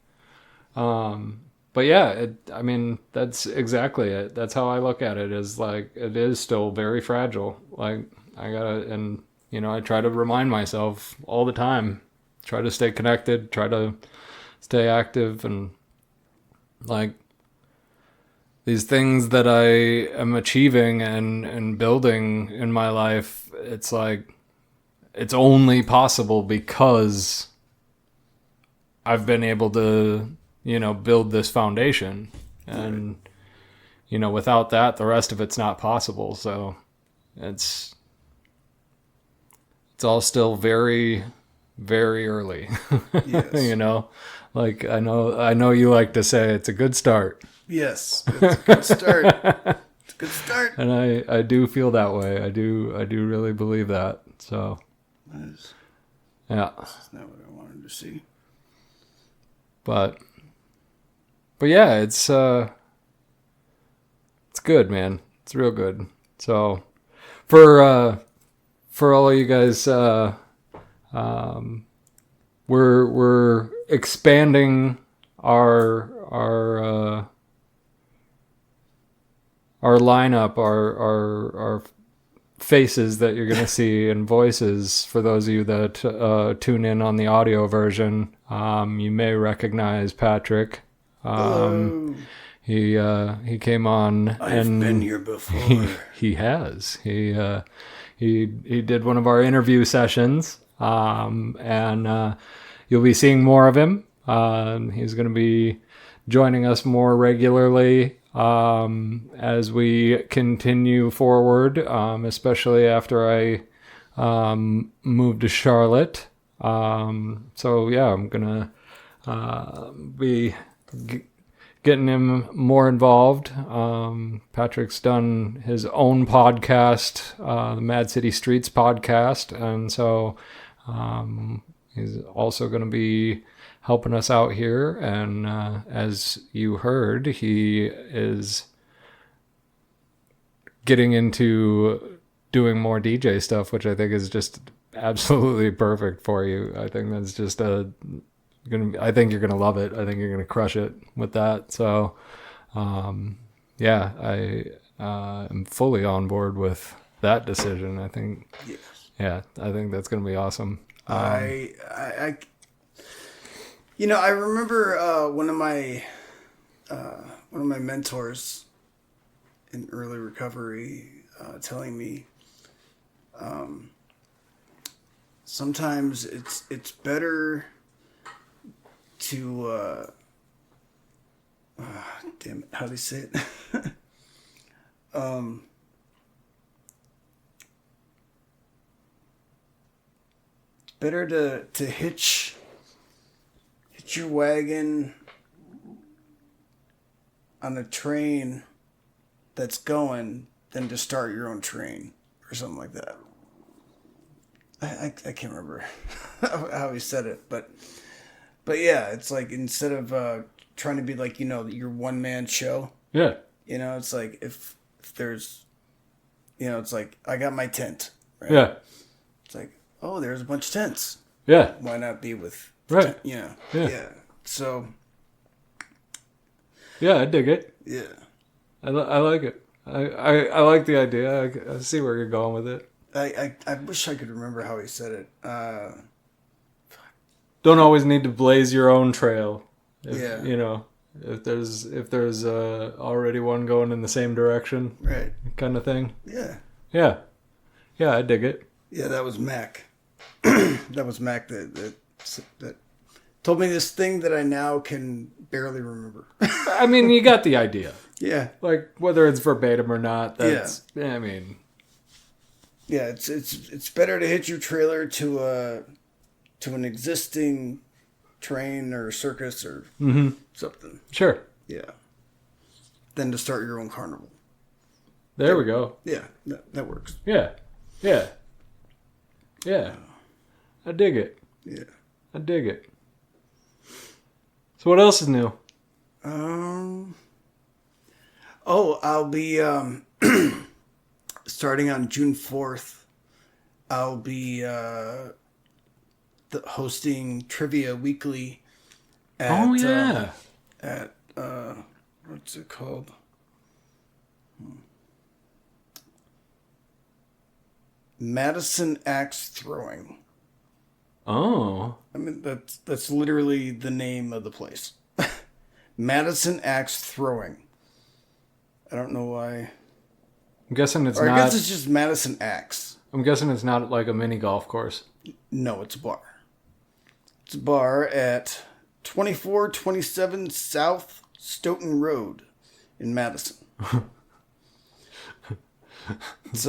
But yeah, I mean, that's exactly it. That's how I look at it, is like, it is still very fragile. Like, I gotta, and, you know, I try to remind myself all the time, try to stay connected, try to stay active, and like, these things that I am achieving and building in my life, it's like, it's only possible because I've been able to, you know, build this foundation. And, right. You know, without that, the rest of it's not possible. So it's all still very, very early. Yes. You know, like, I know you like to say it's a good start. Yes, it's a good start. It's a good start. And I do feel that way. I do really believe that. So, nice. Yeah. That's not what I wanted to see. But yeah, it's good, man. It's real good. So for all of you guys, we're expanding our lineup, our faces that you're going to see, and voices. For those of you that tune in on the audio version, you may recognize Patrick. Hello. He came on. I've been here before. He has. He did one of our interview sessions, and you'll be seeing more of him. He's going to be joining us more regularly as we continue forward, especially after I moved to Charlotte. So yeah, I'm gonna be getting him more involved. Patrick's done his own podcast, the Mad City Streets podcast, and so he's also going to be helping us out here. And as you heard, he is getting into doing more DJ stuff, which I think is just absolutely perfect for you. I think that's just I think you're gonna love it. I think you're gonna crush it with that. So, yeah, I am fully on board with that decision. I think, yes. Yeah, I think that's gonna be awesome. I remember one of my mentors in early recovery telling me sometimes it's better to damn it, how do they say it? It's better to hitch your wagon on a train that's going than to start your own train, or something like that. I can't remember how he said it, but yeah, it's like, instead of trying to be like, your one man show. Yeah. It's like, if there's, it's like, I got my tent. Right? Yeah. It's like, oh, there's a bunch of tents. Yeah. Why not be with, right? Yeah. So. Yeah, I dig it. Yeah. I like it. I like the idea. I see where you're going with it. I wish I could remember how he said it. Don't always need to blaze your own trail. Yeah. If there's already one going in the same direction, right, kind of thing. Yeah. Yeah. Yeah, I dig it. Yeah, that was Mac. That was Mac that told me this thing that I now can barely remember. I mean, you got the idea. Yeah. Like, whether it's verbatim or not, that's, yeah. I mean. Yeah, it's better to hitch your trailer to an existing train or circus or something. Sure. Yeah. Than to start your own carnival. There we go. Yeah, that works. Yeah. Yeah. Yeah. I dig it. Yeah. I dig it. So what else is new? I'll be starting on June 4th. I'll be hosting Trivia Weekly Oh yeah. at what's it called? Madison Axe Throwing. Oh. I mean, that's literally the name of the place. Madison Axe Throwing. I don't know why. I'm guessing it's Or not. I guess it's just Madison Axe. I'm guessing it's not like a mini golf course. No, it's a bar. It's a bar at 2427 South Stoughton Road in Madison. It's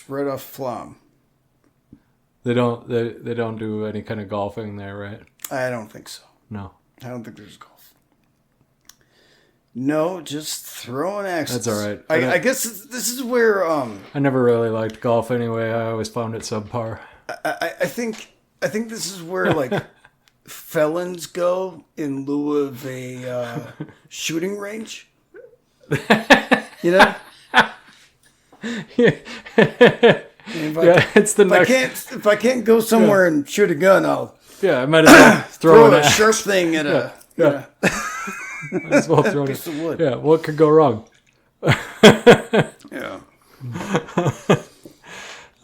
right off Flom. They don't do any kind of golfing there, right? I don't think so. No. I don't think there's golf. No, just throwing axes. That's all right. I guess this is where I never really liked golf anyway. I always found it subpar. I think this is where like felons go in lieu of a shooting range. You know? It's the next. If I can't go somewhere and shoot a gun, I'll I might as well throw an a axe. sharp thing at a Might as well throw piece of wood. Yeah, what could go wrong? Yeah.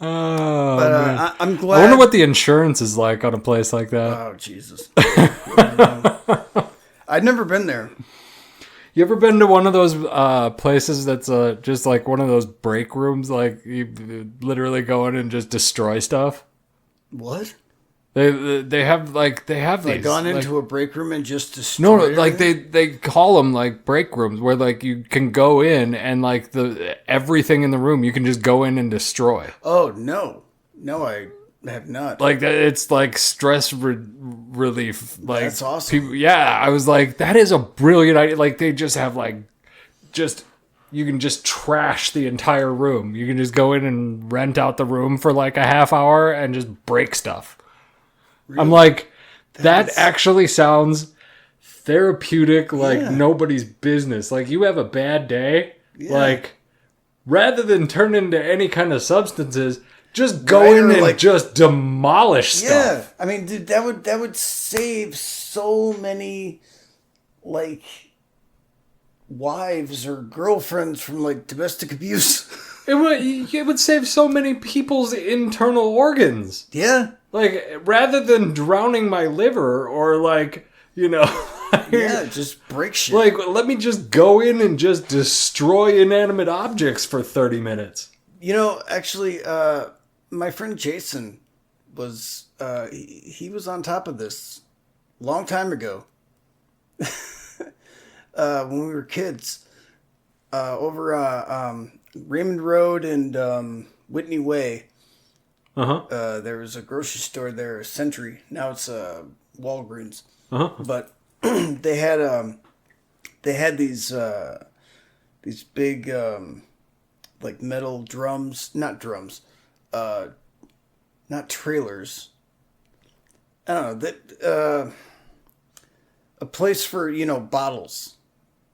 Oh, But man. I'm glad. I wonder what the insurance is like on a place like that. Oh Jesus! I'd never been there. You ever been to one of those places that's just like one of those break rooms, like you literally go in and just destroy stuff? What? They have these Gone into a break room and just destroyed no like everything? they call them like break rooms where like you can go in and like everything in the room you can just go in and destroy. Oh no, I have not. Like it's like stress relief. Like That's awesome. People, I was like, that is a brilliant idea. Like they just have like you can just trash the entire room. You can just go in and rent out the room for like a half hour and just break stuff. Really? I'm like, that actually sounds therapeutic, like nobody's business. Like you have a bad day, like rather than turn into any kind of substances, just go in and just demolish stuff. Yeah, I mean, dude, that would save so many like wives or girlfriends from like domestic abuse. It would save so many people's internal organs. Yeah. Like, rather than drowning my liver or, like, just break shit. Like, let me just go in and just destroy inanimate objects for 30 minutes. Actually, my friend Jason was, he was on top of this a long time ago. When we were kids. Over Raymond Road and Whitney Way. There was a grocery store there, a Century. Now it's Walgreens. But they had these big like metal drums, not trailers. I don't know that a place for bottles.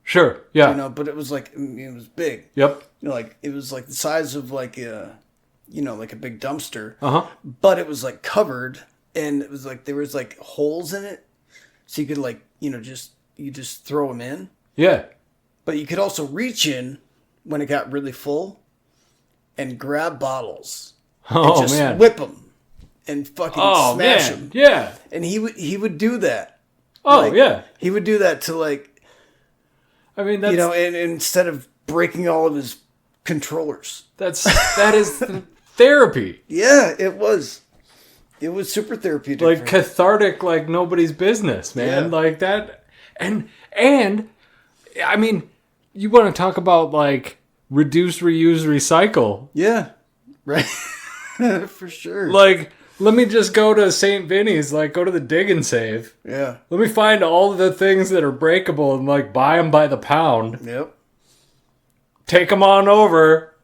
Sure, yeah. But it was like it was big. Yep. Like it was like the size of like a like a big dumpster. But it was like covered, and it was like there was like holes in it, so you could like just throw them in. Yeah. But you could also reach in when it got really full, and grab bottles. Oh and just man. Whip them, and fucking smash them. Yeah. And he would do that. Oh yeah. He would do that to like. I mean, that's and instead of breaking all of his controllers. That is therapy. Yeah, it was. It was super therapeutic. Like cathartic, like nobody's business, man. Yeah. Like that, and I mean, you want to talk about like reduce, reuse, recycle? Yeah, right. For sure. Like, let me just go to St. Vinny's, like go to the dig and save. Yeah. Let me find all of the things that are breakable and like buy them by the pound. Yep. Take them on over.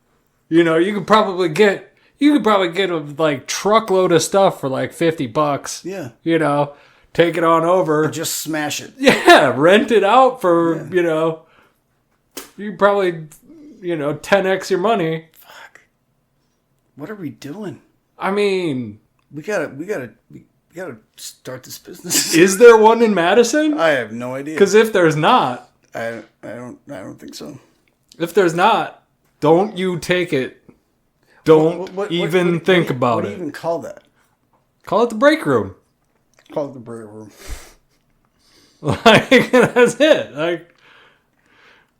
You could probably get a like truckload of stuff for like $50. Yeah. Take it on over. Or just smash it. Yeah, rent it out for, you probably, 10x your money. Fuck. What are we doing? I mean, We gotta gotta start this business. Is there one in Madison? I have no idea. Because if there's not, I don't think so. if there's not, don't you take it. Don't even think about it. What do you even call that? Call it the break room. Call it the break room. Like, that's it. Like,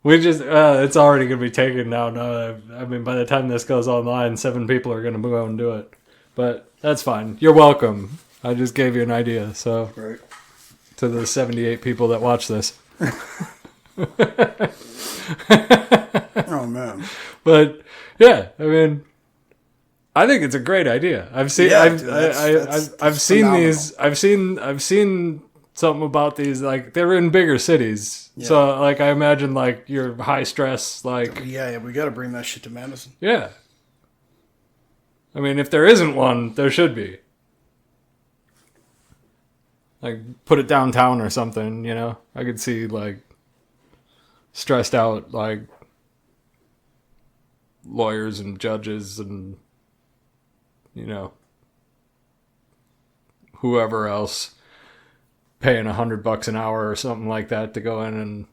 we just, it's already going to be taken down. I mean, by the time this goes online, 7 people are going to go and do it. But that's fine. You're welcome. I just gave you an idea. So, right. To the 78 people that watch this. Oh, man. But, yeah, I mean, I think it's a great idea. I've seen, I've seen these, I've seen something about these, like, they're in bigger cities. Yeah. So, like, I imagine, like, your high stress, like... Yeah, we got to bring that shit to Madison. Yeah. I mean, if there isn't one, there should be. Like, put it downtown or something, you know? I could see, like, stressed out, like, lawyers and judges and, you know, whoever else paying $100 an hour or something like that to go in and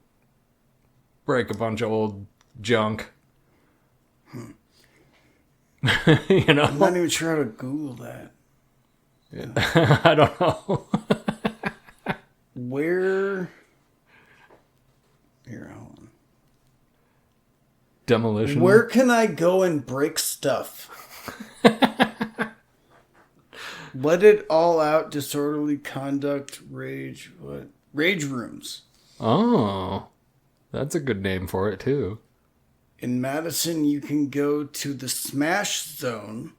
break a bunch of old junk. You know? I'm not even sure how to Google that. Yeah. I don't know. Where? Here, hold on. Demolition. Where can I go and break stuff? Let it all out. Disorderly conduct. Rage. What? Rage rooms. Oh, that's a good name for it too. In Madison, you can go to the Smash Zone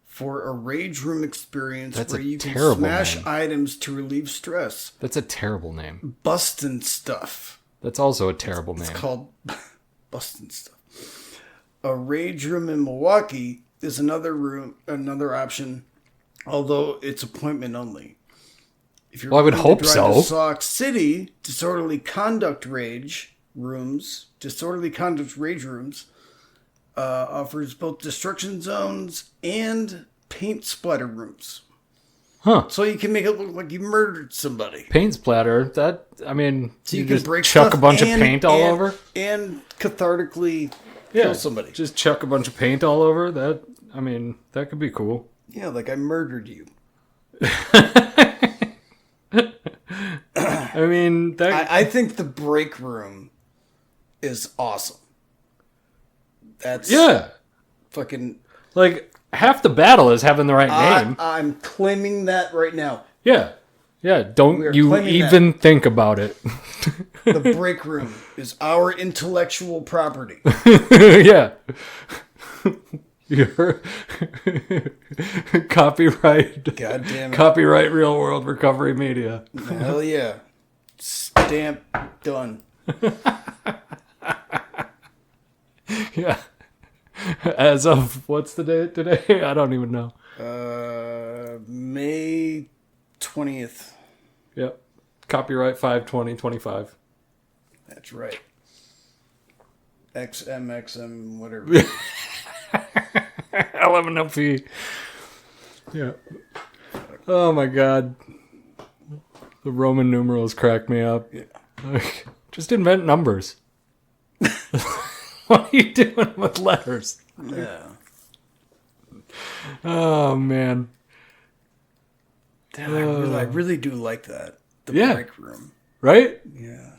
for a rage room experience where you can smash items to relieve stress. That's a terrible name. Bustin' stuff. That's also a terrible name. It's called Bustin' Stuff. A rage room in Milwaukee is another option, although it's appointment only. If you're I would hope so. To Sauk City, disorderly conduct rage rooms offers both destruction zones and paint splatter rooms. Huh. So you can make it look like you murdered somebody. Paint splatter, that, I mean, so you can just break chuck a bunch of paint all over? And cathartically kill somebody. Just chuck a bunch of paint all over? That, I mean, that could be cool. Yeah, like I murdered you. I mean, I think the break room is awesome. That's fucking like half the battle is having the right name. I'm claiming that right now. Yeah. Don't you even think about it. The break room is our intellectual property. Yeah. Your copyright. God damn it. Copyright Real World Recovery Media. Hell yeah. Stamp done. Yeah. As of, what's the date today? I don't even know. May 20th. Yep. Copyright 5/20/25. That's right. XMXM, whatever. 11LP. Yeah. Oh my God. The Roman numerals crack me up. Yeah. Like, just invent numbers. What are you doing with letters? Yeah. Oh man. Damn, I really do like that. The break room. Right? Yeah.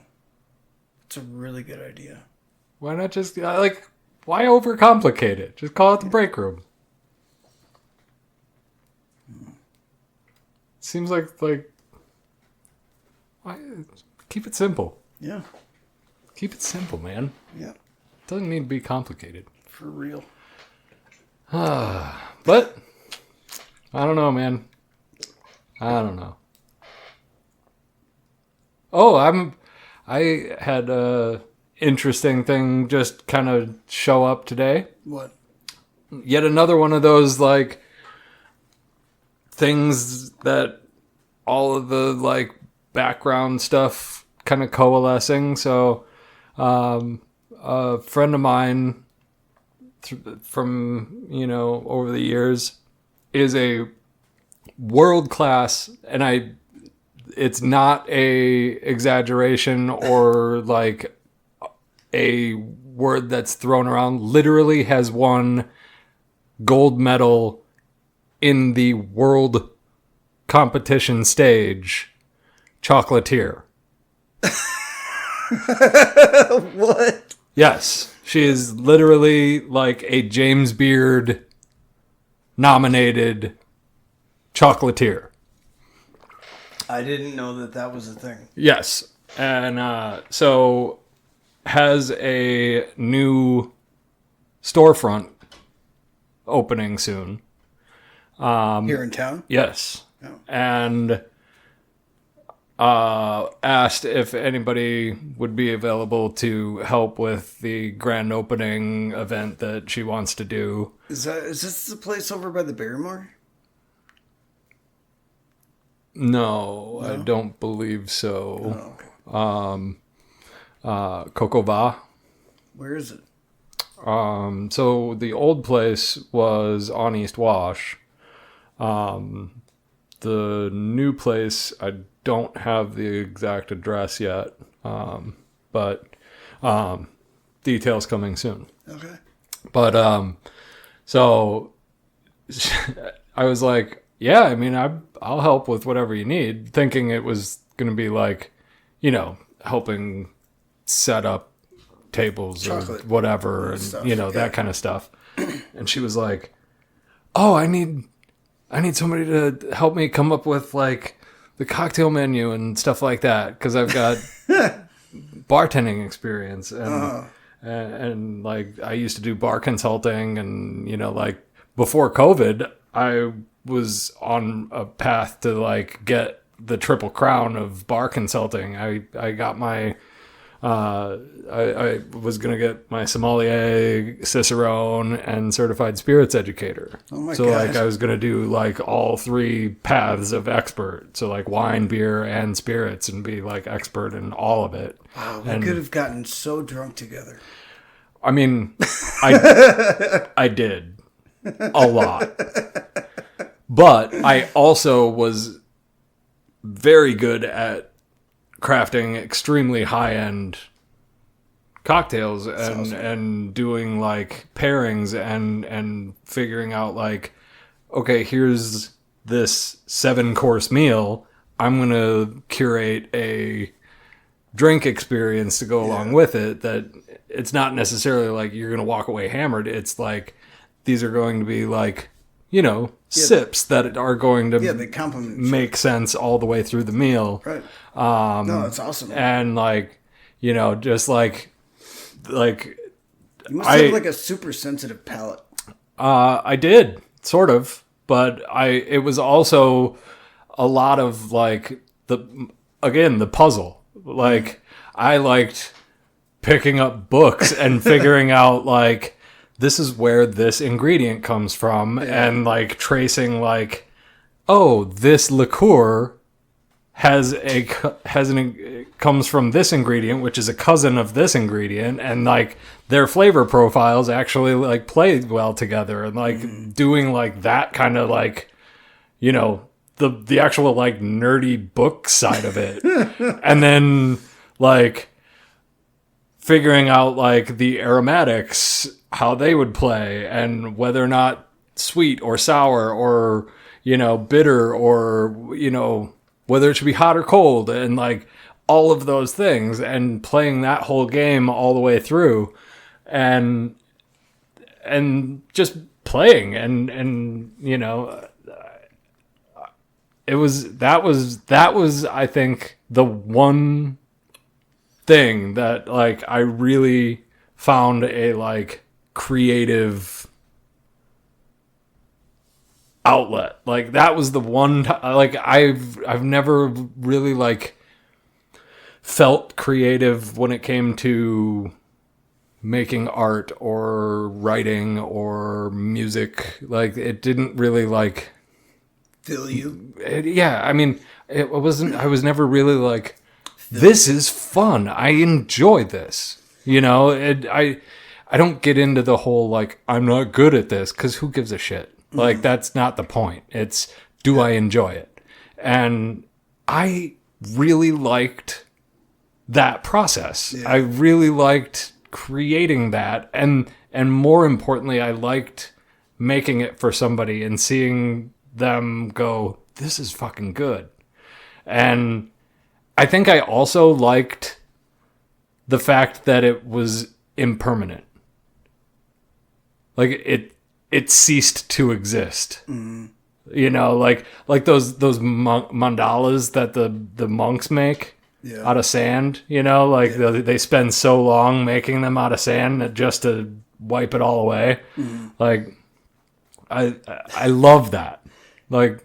It's a really good idea. Why not just, like, why overcomplicate it? Just call it the break room. Seems like, why, keep it simple. Yeah. Keep it simple, man. Yeah. It doesn't need to be complicated. For real. But, I don't know, man. I don't know. Oh, I had a interesting thing just kind of show up today. What? Yet another one of those, like, things that all of the, like, background stuff kind of coalescing. So, a friend of mine from, over the years is a world class, and it's not a exaggeration or like a word that's thrown around, literally has won gold medal in the world competition stage, chocolatier. What? Yes, she is literally like a James Beard nominated chocolatier. I didn't know that was a thing. Yes, and so has a new storefront opening soon. Here in town? Yes. Oh. And asked if anybody would be available to help with the grand opening event that she wants to do. Is this the place over by the Barrymore? No, I don't believe so. Oh, okay. Coco Va. Where is it? So the old place was on East Wash. The new place, I don't have the exact address yet, but details coming soon. Okay. But so I was like, yeah, I mean, I'll help with whatever you need, thinking it was going to be like, helping set up tables Chocolate or whatever, and stuff, that kind of stuff. And she was like, oh, I need somebody to help me come up with like the cocktail menu and stuff like that, because I've got bartending experience and like I used to do bar consulting, and like before COVID I was on a path to like get the triple crown of bar consulting. I got my I was going to get my sommelier, Cicerone, and certified spirits educator. Oh my so God. like I was going to do like all three paths of expert. So like wine, beer, and spirits, and be like expert in all of it. Wow, we could have gotten so drunk together. I mean, I did a lot. But I also was very good at crafting extremely high-end cocktails and doing like pairings and figuring out like, okay, here's this 7-course meal. I'm going to curate a drink experience to go along with it, that it's not necessarily like you're going to walk away hammered. It's like these are going to be like, sips that are going to they complement make sense all the way through the meal. Right. No, that's awesome. And like, just like You must have like a super sensitive palate. I did sort of, but it was also a lot of like the puzzle. Like I liked picking up books and figuring out like, this is where this ingredient comes from, and like tracing like, oh, this liqueur comes from this ingredient, which is a cousin of this ingredient, and like their flavor profiles actually like play well together, and like doing like that kind of like, the actual like nerdy book side of it, and then like figuring out like the aromatics, how they would play, and whether or not sweet or sour or, bitter, or, whether it should be hot or cold, and like all of those things, and playing that whole game all the way through, and just playing and that was I think the one thing that like I really found a like creative outlet. Like that was the one like I've never really like felt creative when it came to making art or writing or music. Like it didn't really like Fill you. I mean, I was never really like, this is fun, I enjoy this, I don't get into the whole like, I'm not good at this, because who gives a shit? Like that's not the point. It's do I enjoy it? And I really liked that process. Yeah. I really liked creating that, and more importantly, I liked making it for somebody and seeing them go, this is fucking good. And I think I also liked the fact that it was impermanent. Like it ceased to exist. Mm-hmm. You know, like those mandalas that the monks make out of sand. You know, like they spend so long making them out of sand just to wipe it all away. Mm-hmm. Like I love that. Like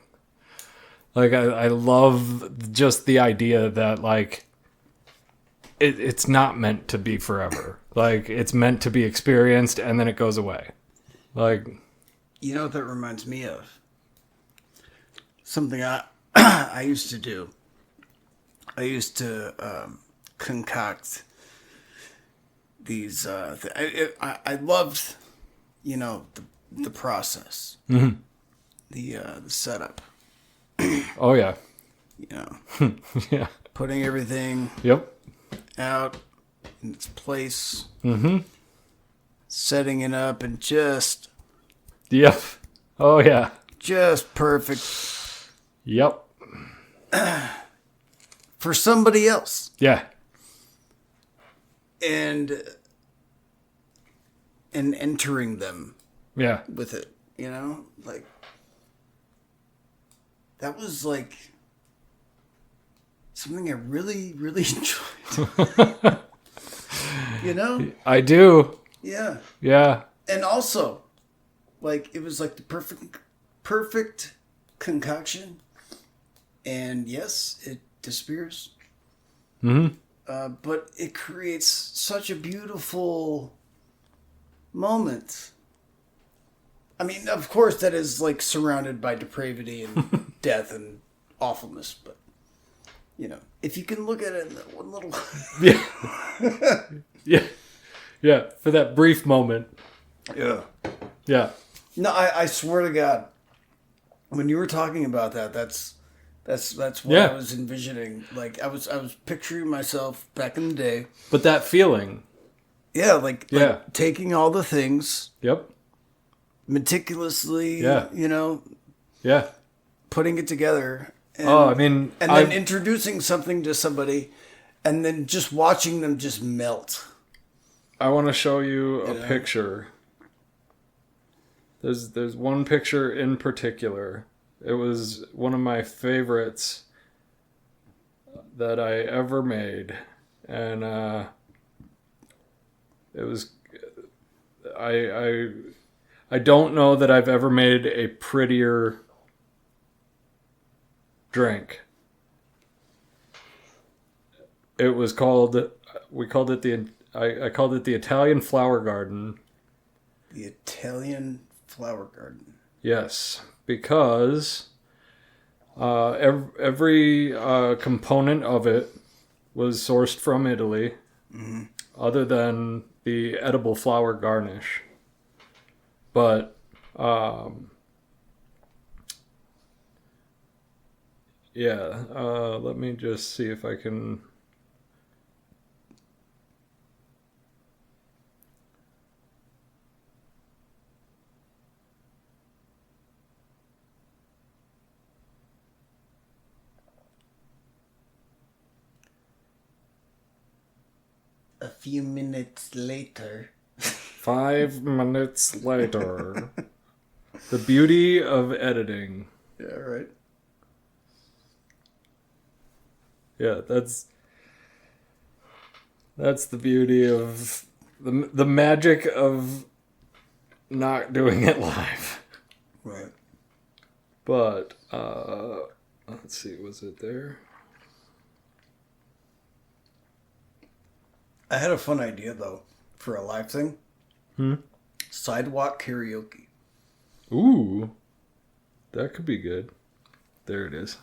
I love just the idea that like it's not meant to be forever. Like it's meant to be experienced and then it goes away. Like, you know what that reminds me of? Something I used to do. I used to concoct these. I loved, the process, mm-hmm. the setup. Oh yeah, yeah, putting everything yep out in its place, mm-hmm. setting it up, and just yep, oh yeah, just perfect. Yep. For somebody else. Yeah. And entering them. Yeah. With it, like that was like something I really, really enjoyed. I do. Yeah. Yeah. And also, like it was like the perfect concoction. And yes, it disappears. Mm-hmm. But it creates such a beautiful moment. I mean, of course, that is like surrounded by depravity and death and awfulness. But, if you can look at it in that one little... Yeah. Yeah. Yeah. For that brief moment. Yeah. Yeah. No, I swear to God, when you were talking about that, that's what I was envisioning. Like I was picturing myself back in the day. But that feeling. Yeah, like taking all the things. Yep. Meticulously. Yeah. Yeah. Putting it together. And, and then introducing something to somebody, and then just watching them just melt. I want to show you a picture. There's one picture in particular. It was one of my favorites that I ever made. And it was... I don't know that I've ever made a prettier drink. It was called... I called it the Italian Flower Garden. The Italian Flower Garden. Yes. Because every component of it was sourced from Italy, other than the edible flower garnish. But let me just see if I can... A few minutes later. 5 minutes later. The beauty of editing. Yeah, right. Yeah, that's the beauty of the magic of not doing it live. Right. But let's see, was it there? I had a fun idea though for a live thing. Sidewalk karaoke. Ooh, that could be good. There it is.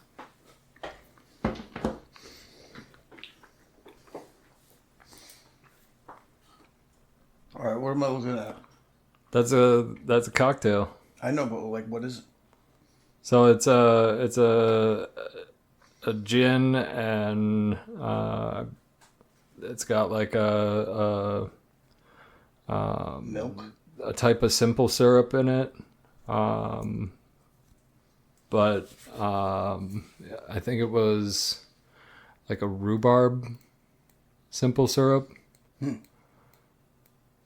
All right, what am I looking at? That's a cocktail. I know, but like, what is it? So it's a gin, and it's got like Milk. a type of simple syrup in it. But I think it was like a rhubarb simple syrup.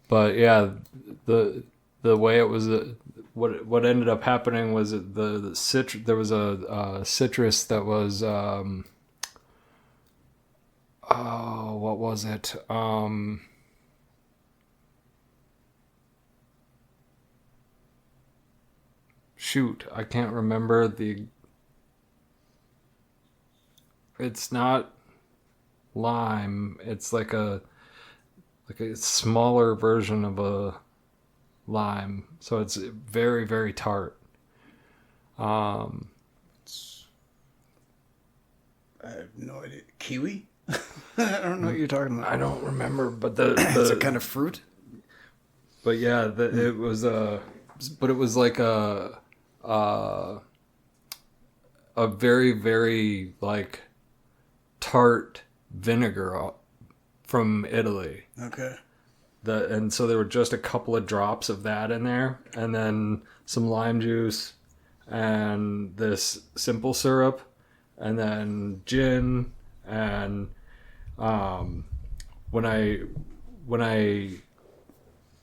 But yeah, the way it was, what ended up happening was the citrus. There was a citrus that was what was it? Shoot, I can't remember the. It's not lime. It's like a smaller version of a lime, so it's very, very tart. I have no idea. Kiwi? I don't know what you're talking about. I don't remember, but It's a kind of fruit. but yeah, it was but it was like a very, very like tart vinegar from Italy. Okay. And so there were just a couple of drops of that in there, and then some lime juice, and this simple syrup, and then gin, and when I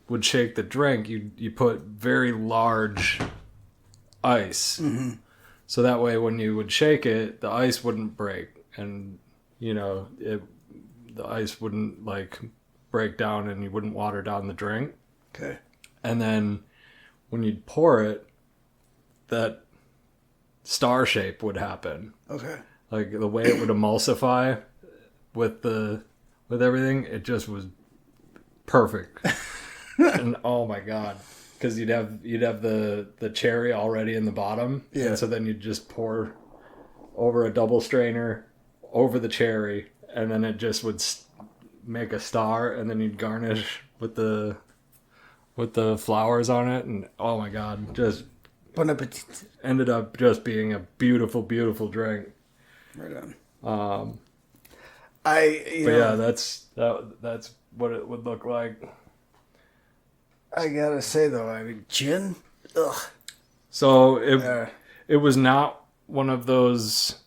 would shake the drink, you put very large ice, so that way when you would shake it, the ice wouldn't break, and the ice wouldn't like break down, and you wouldn't water down the drink. Okay. And then when you'd pour it, that star shape would happen. Okay. Like the way it would emulsify with everything, it just was perfect. And oh my god, because you'd have the cherry already in the bottom, yeah. And so then you'd just pour over a double strainer over the cherry, and then it just would make a star, and then you'd garnish with the flowers on it, and oh my god, just Bon appetit. ended up just being a beautiful, beautiful drink. Right on. Yeah, that's what it would look like. I gotta say though, I mean, gin. Ugh. So it was not one of those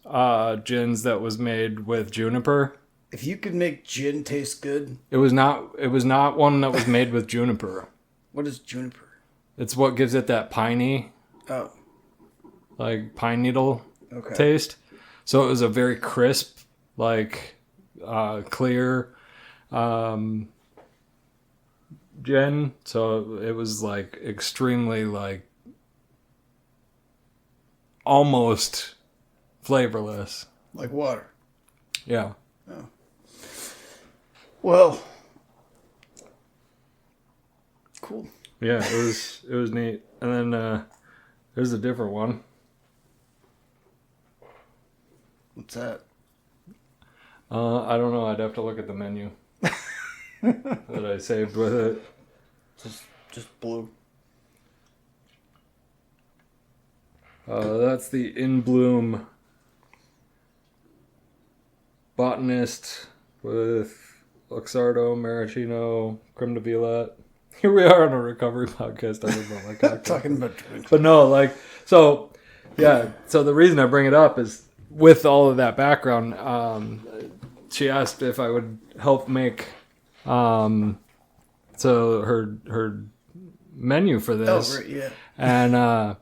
gins that was made with juniper. If you could make gin taste good, It was not one that was made with juniper. what is juniper? It's what gives it that piney, Oh, like pine needle okay. taste. So it was a very crisp, like clear gin. So it was like extremely like almost flavorless. Like water. Yeah. Oh. Well, cool. Yeah, it was neat. And then there's a different one. What's that? I don't know. I'd have to look at the menu that I saved with it. Just blue. That's the In Bloom Botanist with Luxardo, Maraschino, Creme de Violette. Here we are on a recovery podcast. I don't know, like Talking about drink. But no, like, so, yeah. So the reason I bring it up is with all of that background, she asked if I would help make, so her menu for this. Oh, right, yeah. And,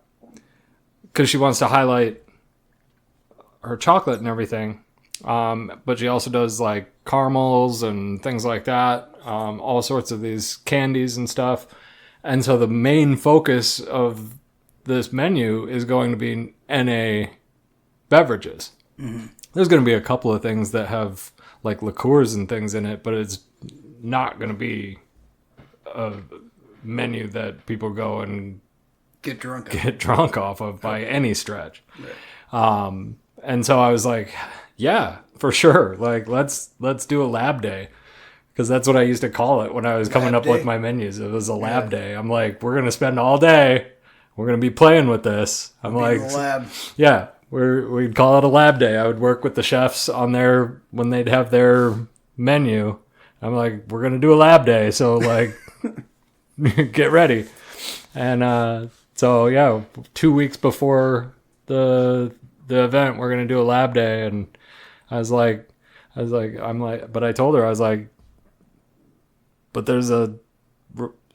because she wants to highlight her chocolate and everything. But she also does like caramels and things like that. All sorts of these candies and stuff. And so the main focus of this menu is going to be NA beverages. Mm-hmm. There's going to be a couple of things that have like liqueurs and things in it, but it's not going to be a menu that people go and Get drunk off of by any stretch. Right. And so I was like, yeah, for sure. Like, let's do a lab day. Because that's what I used to call it when I was coming up with my menus. It was a lab day. I'm like, we're going to spend all day we're going to be playing with this. I'm Be like, in the lab. yeah, we'd call it a lab day. I would work with the chefs on their, when they'd have their menu. I'm like, we're going to do a lab day. So like, get ready. And so, yeah, 2 weeks before the event, we're going to do a lab day. And but I told her, I was like, but there's a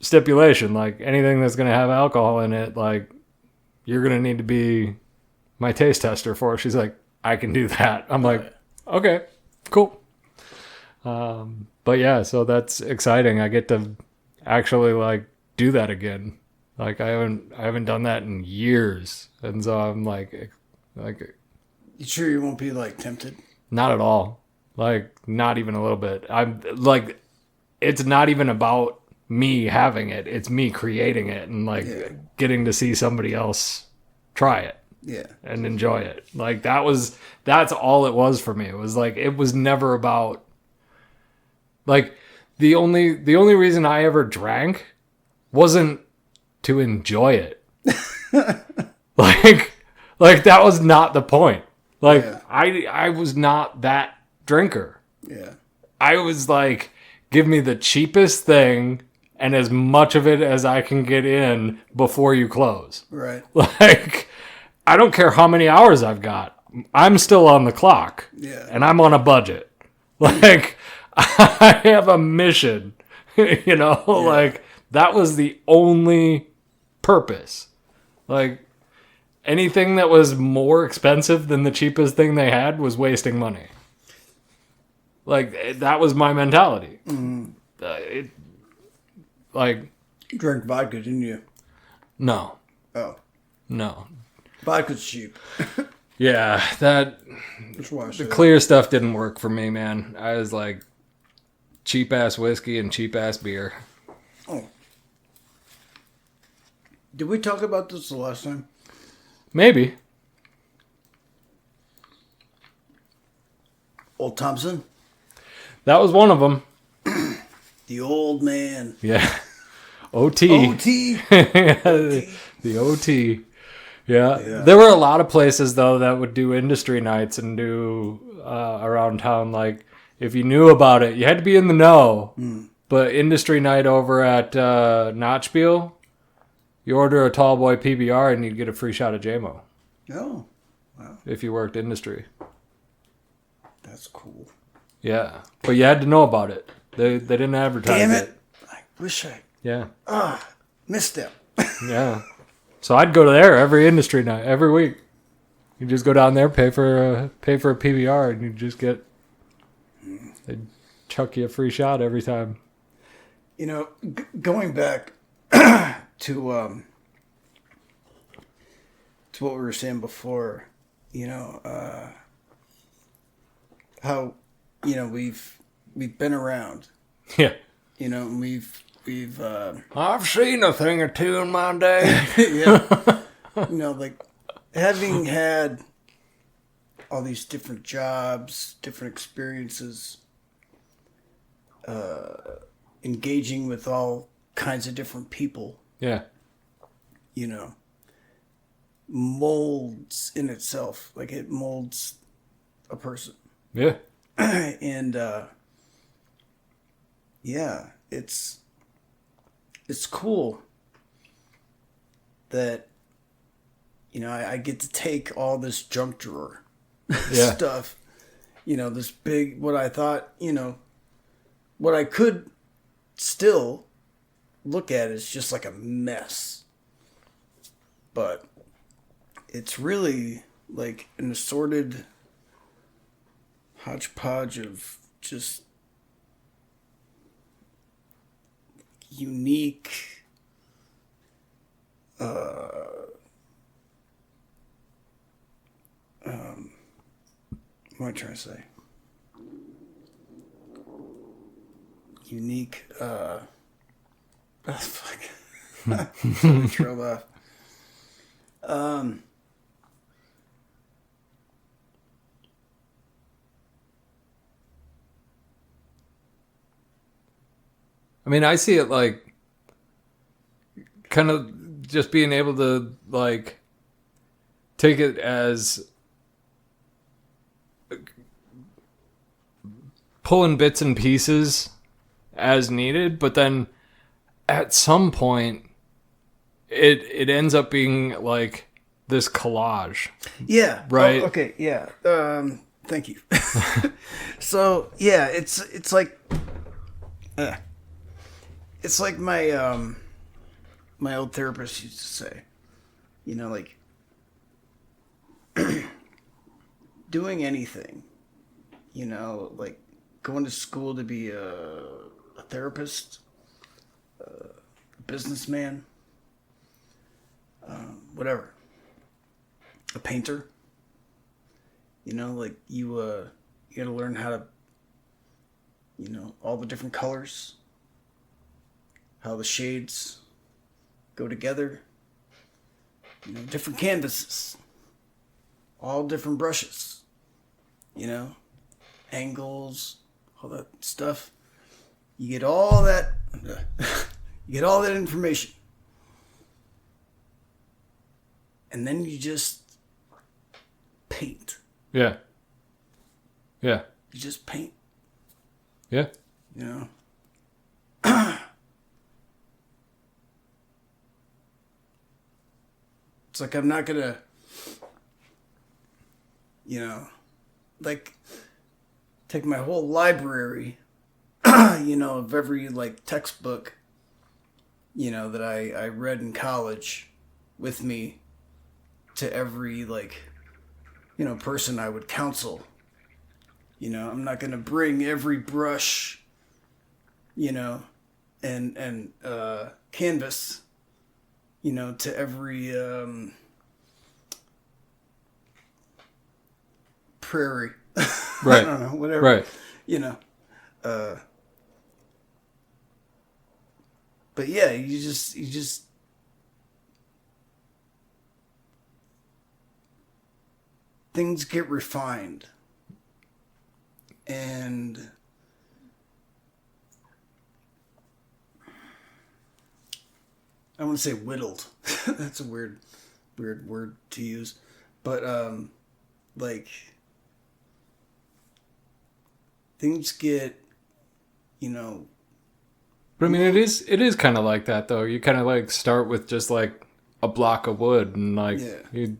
stipulation, like anything that's going to have alcohol in it, like you're going to need to be my taste tester for it. She's like, I can do that. I'm like, okay, cool. But yeah, so that's exciting. I get to actually like do that again. Like I haven't done that in years. And so I'm like, You sure you won't be like tempted? not at all. Like not even a little bit. I'm like, it's not even about me having it. It's me creating it and like getting to see somebody else try it. Yeah. And enjoy it. Like that's all it was for me. It was like, it was never about like the only reason I ever drank wasn't to enjoy it. like that was not the point. Like I was not that drinker. Yeah. I was like, give me the cheapest thing and as much of it as I can get in before you close. Right. Like, I don't care how many hours I've got. I'm still on the clock. Yeah. And I'm on a budget. Like, I have a mission. You know, like, that was the only purpose. Like, anything that was more expensive than the cheapest thing they had was wasting money. Like, that was my mentality. Mm-hmm. You drank vodka, didn't you? No. Oh. No. Vodka's cheap. Yeah, the clear stuff didn't work for me, man. I was like, cheap ass whiskey and cheap ass beer. Oh. Did we talk about this the last time? Maybe. Old Thompson? That was one of them. The old man. Yeah. OT. OT. The OT. Yeah. There were a lot of places, though, that would do industry nights and do around town. Like, if you knew about it, you had to be in the know. Mm. But industry night over at Notchville, you order a tall boy PBR and you'd get a free shot of JMO. Oh. Wow. If you worked industry. That's cool. Yeah. But you had to know about it. They didn't advertise it. Damn it. I wish I... Yeah. Missed them. Yeah. So I'd go to there every industry night, every week. You just go down there, pay for a PBR, and you just get... They'd chuck you a free shot every time. You know, going back to what we were saying before, you know, how, you know, we've been around. Yeah. You know, we've I've seen a thing or two in my day. yeah. You know, like having had all these different jobs, different experiences, engaging with all kinds of different people. Yeah. You know, molds in itself. Like it molds a person. Yeah. And yeah, it's cool that, you know, I get to take all this junk drawer stuff, you know, this big, what I thought, you know, what I could still look at is just like a mess. But it's really like an assorted hodgepodge of just unique what am I trying to say? Unique fuck. Trail off. I mean, I see it like kind of just being able to like take it as pulling bits and pieces as needed, but then at some point it ends up being like this collage. Yeah. Right. Oh, okay. Yeah. Thank you. So yeah, it's like my my old therapist used to say, you know, like doing anything, you know, like going to school to be a therapist, a businessman, whatever, a painter. You know, like you got to learn how to, you know, all the different colors, how the shades go together. You know, different canvases, all different brushes. You know, angles, all that stuff. You get all that. You get all that information, and then you just paint. Yeah. Yeah. You just paint. Yeah. You know. It's like I'm not gonna, you know, like take my whole library, you know, of every like textbook, you know, that I read in college with me to every like, you know, person I would counsel. You know, I'm not gonna bring every brush, you know, and canvas, you know, to every prairie. Right. I don't know, whatever. Right. You know. But yeah, you just things get refined. And I want to say whittled. That's a weird word to use. But like things get, you know. But I mean, it is kind of like that though. You kind of like start with just like a block of wood and like you.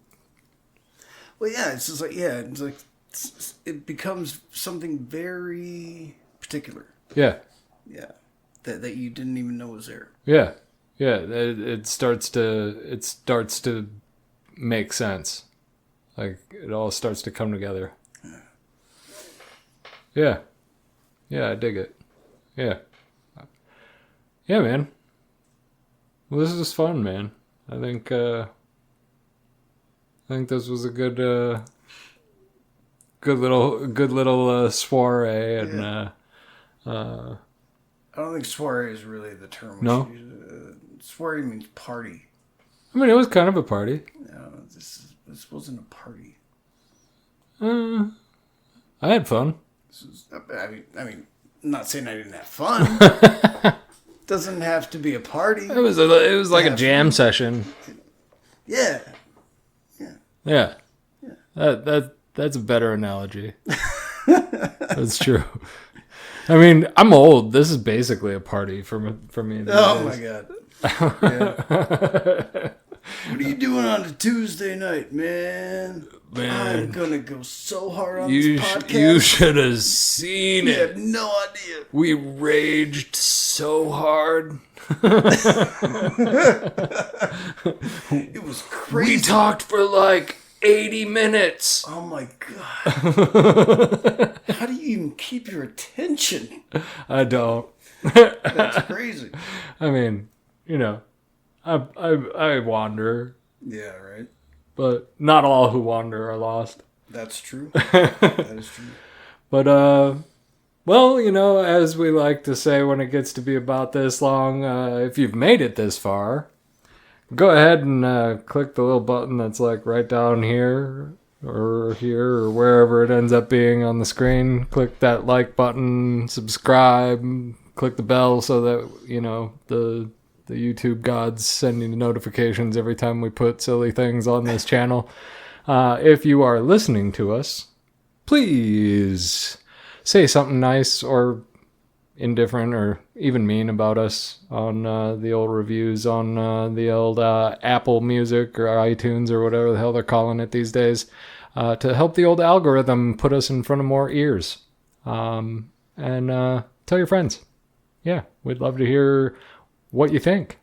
Well, yeah, it's just like it's like it becomes something very particular. Yeah. Yeah, that you didn't even know was there. Yeah. Yeah. It starts to make sense. Like it all starts to come together. Yeah. Yeah, I dig it. Yeah. Yeah, man. Well, this is fun, man. I think this was a good little soiree, and I don't think soiree is really the term. No? Soiree means party. I mean, it was kind of a party. No, this wasn't a party. I had fun. I mean, I'm not saying I didn't have fun. Doesn't have to be a party. It was like a jam session. Yeah. Yeah. That's a better analogy. That's true. I mean, I'm old. This is basically a party for me. Oh my god. Yeah. What are you doing on a Tuesday night, man? I'm gonna go so hard on this podcast. You should have seen it. You have no idea. We raged so hard. It was crazy. We talked for like 80 minutes. Oh my god. How do you even keep your attention? I don't. That's crazy. I mean, you know, I wander. Yeah, right. But not all who wander are lost. That's true. That is true. But well, you know, as we like to say when it gets to be about this long, if you've made it this far, go ahead and click the little button that's like right down here or wherever it ends up being on the screen. Click that like button, subscribe, click the bell so that, you know, the the YouTube gods sending notifications every time we put silly things on this channel. If you are listening to us, please say something nice or indifferent or even mean about us on the old reviews on the old Apple Music or iTunes or whatever the hell they're calling it these days, to help the old algorithm put us in front of more ears. And tell your friends. Yeah, we'd love to hear what you think.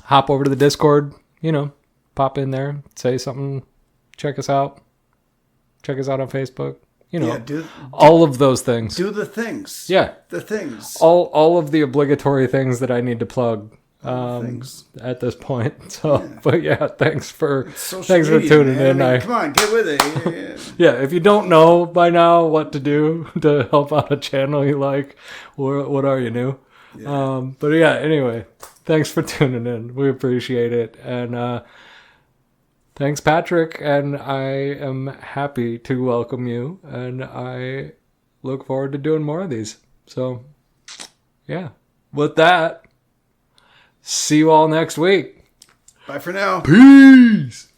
Hop over to the Discord, pop in there, say something, check us out. Check us out on Facebook. All of those things. Do the things. Yeah. The things. All of the obligatory things that I need to plug at this point. So, yeah. But yeah, thanks for tuning in. Come on, get with it. Yeah, if you don't know by now what to do to help out a channel you like, what are you new? Yeah. But yeah, anyway, thanks for tuning in. We appreciate it. And thanks, Patrick, and I am happy to welcome you, and I look forward to doing more of these. So, yeah. With that, see you all next week. Bye for now. Peace!